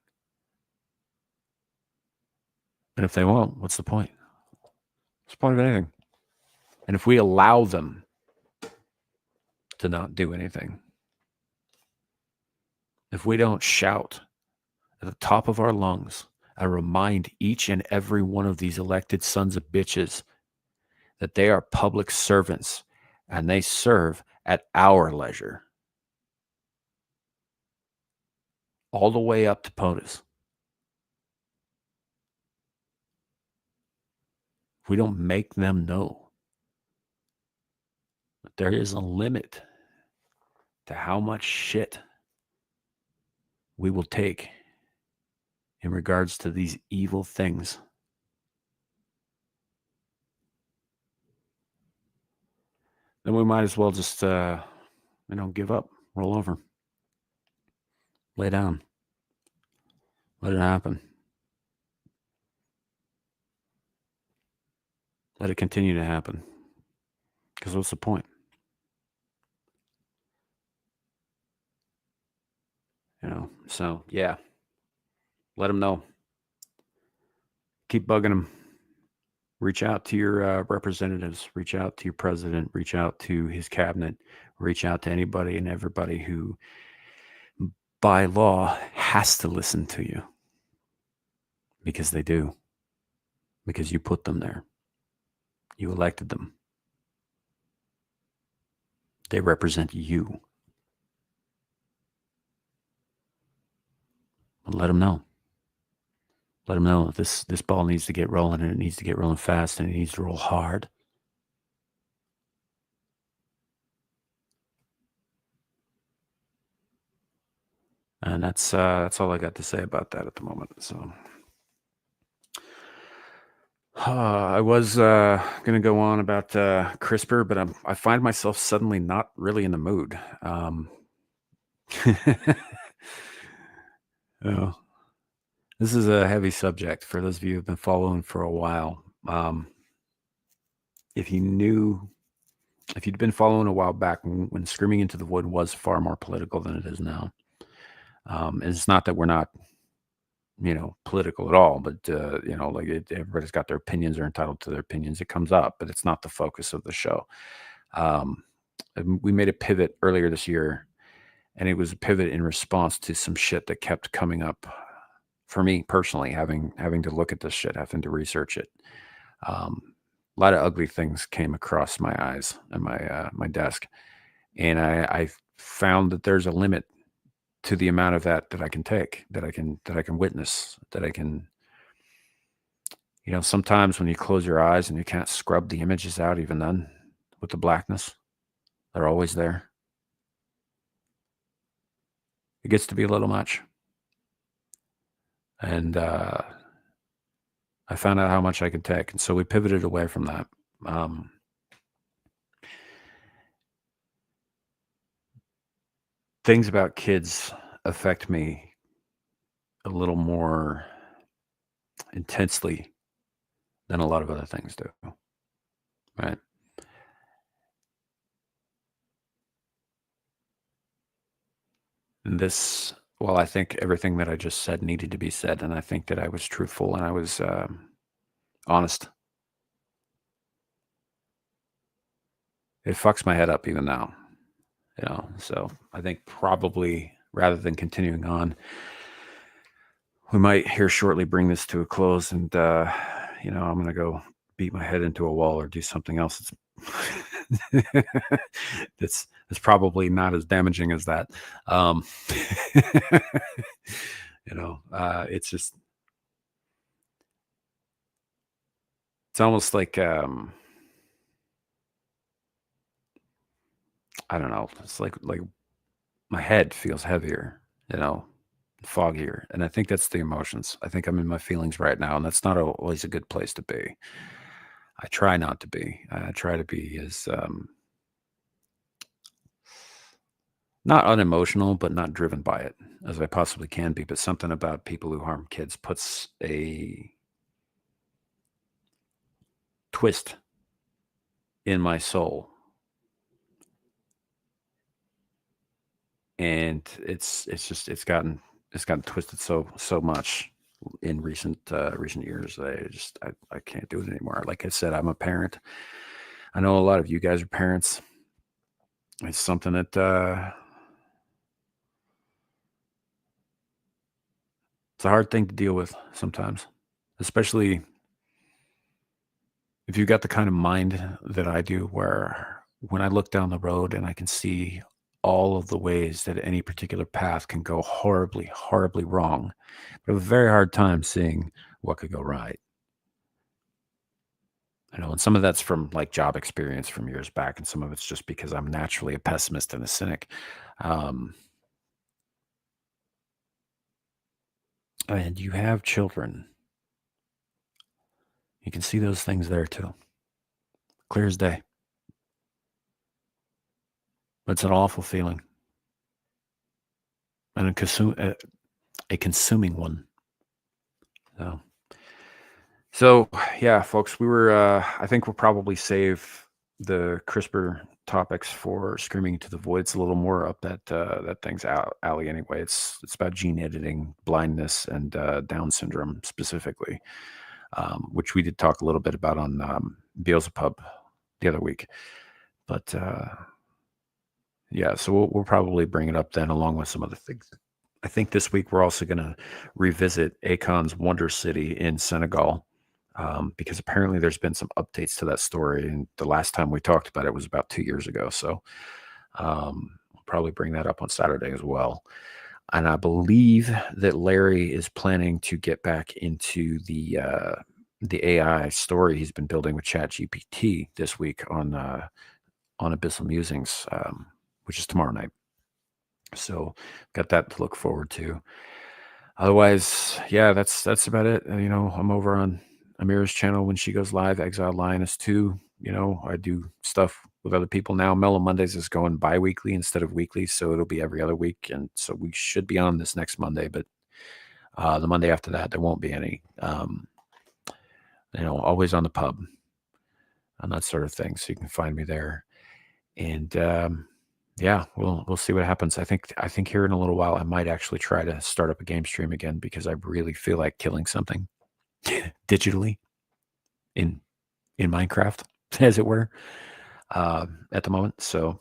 And if they won't, what's the point? What's the point of anything? And if we allow them to not do anything, if we don't shout at the top of our lungs and remind each and every one of these elected sons of bitches that they are public servants and they serve at our leisure, all the way up to POTUS. If we don't make them know that there is a limit to how much shit we will take in regards to these evil things, then we might as well just, give up, roll over, lay down, let it happen. Let it continue to happen. Because what's the point? So yeah, let them know. Keep bugging them. Reach out to your representatives, reach out to your president, reach out to his cabinet, reach out to anybody and everybody who, by law, has to listen to you, because they do, because you put them there. You elected them. They represent you. Let them know. Let them know this ball needs to get rolling, and it needs to get rolling fast, and it needs to roll hard. And that's all I got to say about that at the moment. So I was going to go on about CRISPR, but I find myself suddenly not really in the mood. Oh, this is a heavy subject for those of you who've been following for a while. If you'd been following a while back when Screaming into the Wood was far more political than it is now. And it's not that we're not, political at all, but everybody's got their opinions, are entitled to their opinions. It comes up, but it's not the focus of the show. And we made a pivot earlier this year, and it was a pivot in response to some shit that kept coming up for me personally, having to look at this shit, having to research it. A lot of ugly things came across my eyes and my desk, and I found that there's a limit to the amount of that I can take, that I can witness, that I can. Sometimes when you close your eyes and you can't scrub the images out, even then, with the blackness, they're always there. It gets to be a little much, and I found out how much I could take, and so we pivoted away from that. Things about kids affect me a little more intensely than a lot of other things do, right? And well, I think everything that I just said needed to be said, and I think that I was truthful and I was honest. It fucks my head up even now, so I think probably rather than continuing on, we might here shortly bring this to a close, and I'm going to go beat my head into a wall or do something else that's probably not as damaging as that. It's just, it's almost like I don't know. It's like my head feels heavier, foggier, and I think that's the emotions. I think I'm in my feelings right now, and that's not always a good place to be. I try not to be. I try to be as not unemotional, but not driven by it as I possibly can be. But something about people who harm kids puts a twist in my soul, and it's gotten twisted so much in recent years that I can't do it anymore. Like I said, I'm a parent. I know a lot of you guys are parents. It's something that it's a hard thing to deal with sometimes, especially if you've got the kind of mind that I do, where when I look down the road and I can see all of the ways that any particular path can go horribly, horribly wrong, I have a very hard time seeing what could go right. And some of that's from like job experience from years back, and some of it's just because I'm naturally a pessimist and a cynic. And you have children. You can see those things there too. Clear as day. It's an awful feeling. And a consuming one. So yeah, folks, we were I think we'll probably save the CRISPR topics for Screaming into the Void. It's a little more up that thing's alley anyway. It's about gene editing, blindness, and Down syndrome specifically. which we did talk a little bit about on Beelzebub the other week. But yeah, so we'll probably bring it up then along with some other things. I think this week we're also going to revisit Akon's Wonder City in Senegal, because apparently there's been some updates to that story. And the last time we talked about it was about 2 years ago. So we'll probably bring that up on Saturday as well. And I believe that Larry is planning to get back into the AI story he's been building with ChatGPT this week on Abyssal Musings, which is tomorrow night. So got that to look forward to. Otherwise, yeah, that's about it. I'm over on Amira's channel when she goes live, Exiled Lioness 2. I do stuff with other people now. Mellow Mondays is going bi-weekly instead of weekly, so it'll be every other week. And so we should be on this next Monday, but the Monday after that, there won't be any. Always on the pub and that sort of thing. So you can find me there. And yeah, we'll see what happens. I think here in a little while, I might actually try to start up a game stream again because I really feel like killing something digitally in Minecraft, as it were, at the moment. So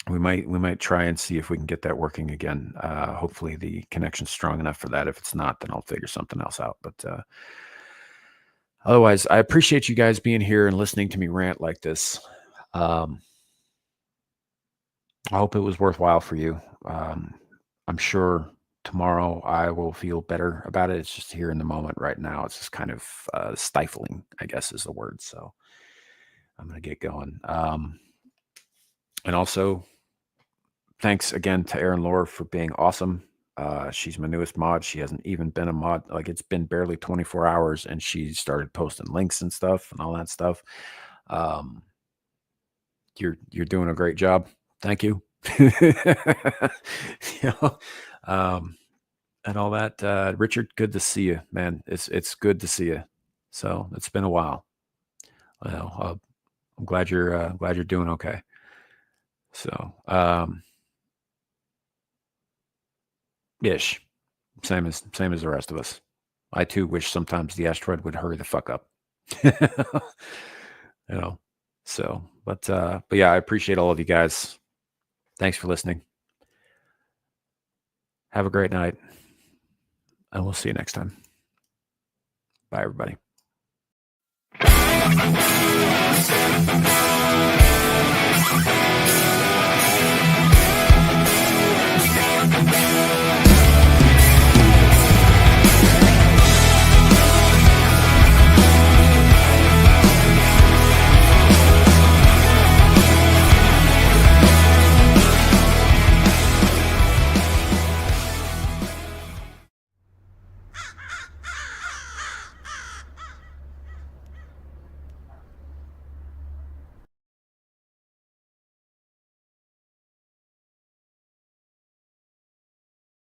we might try and see if we can get that working again. Hopefully the connection's strong enough for that. If it's not, then I'll figure something else out. But otherwise, I appreciate you guys being here and listening to me rant like this. I hope it was worthwhile for you. I'm sure tomorrow I will feel better about it. It's just here in the moment right now. It's just kind of stifling, I guess is the word. So I'm going to get going. And also, thanks again to Erin Laura for being awesome. She's my newest mod. She hasn't even been a mod. Like, it's been barely 24 hours and she started posting links and stuff and all that stuff. You're doing a great job. Thank you. And all that. Richard, good to see you, man. It's good to see you. So it's been a while. Well, I'm glad you're doing okay. So ish. Same as the rest of us. I too wish sometimes the asteroid would hurry the fuck up. So but yeah, I appreciate all of you guys. Thanks for listening. Have a great night, and we'll see you next time. Bye, everybody.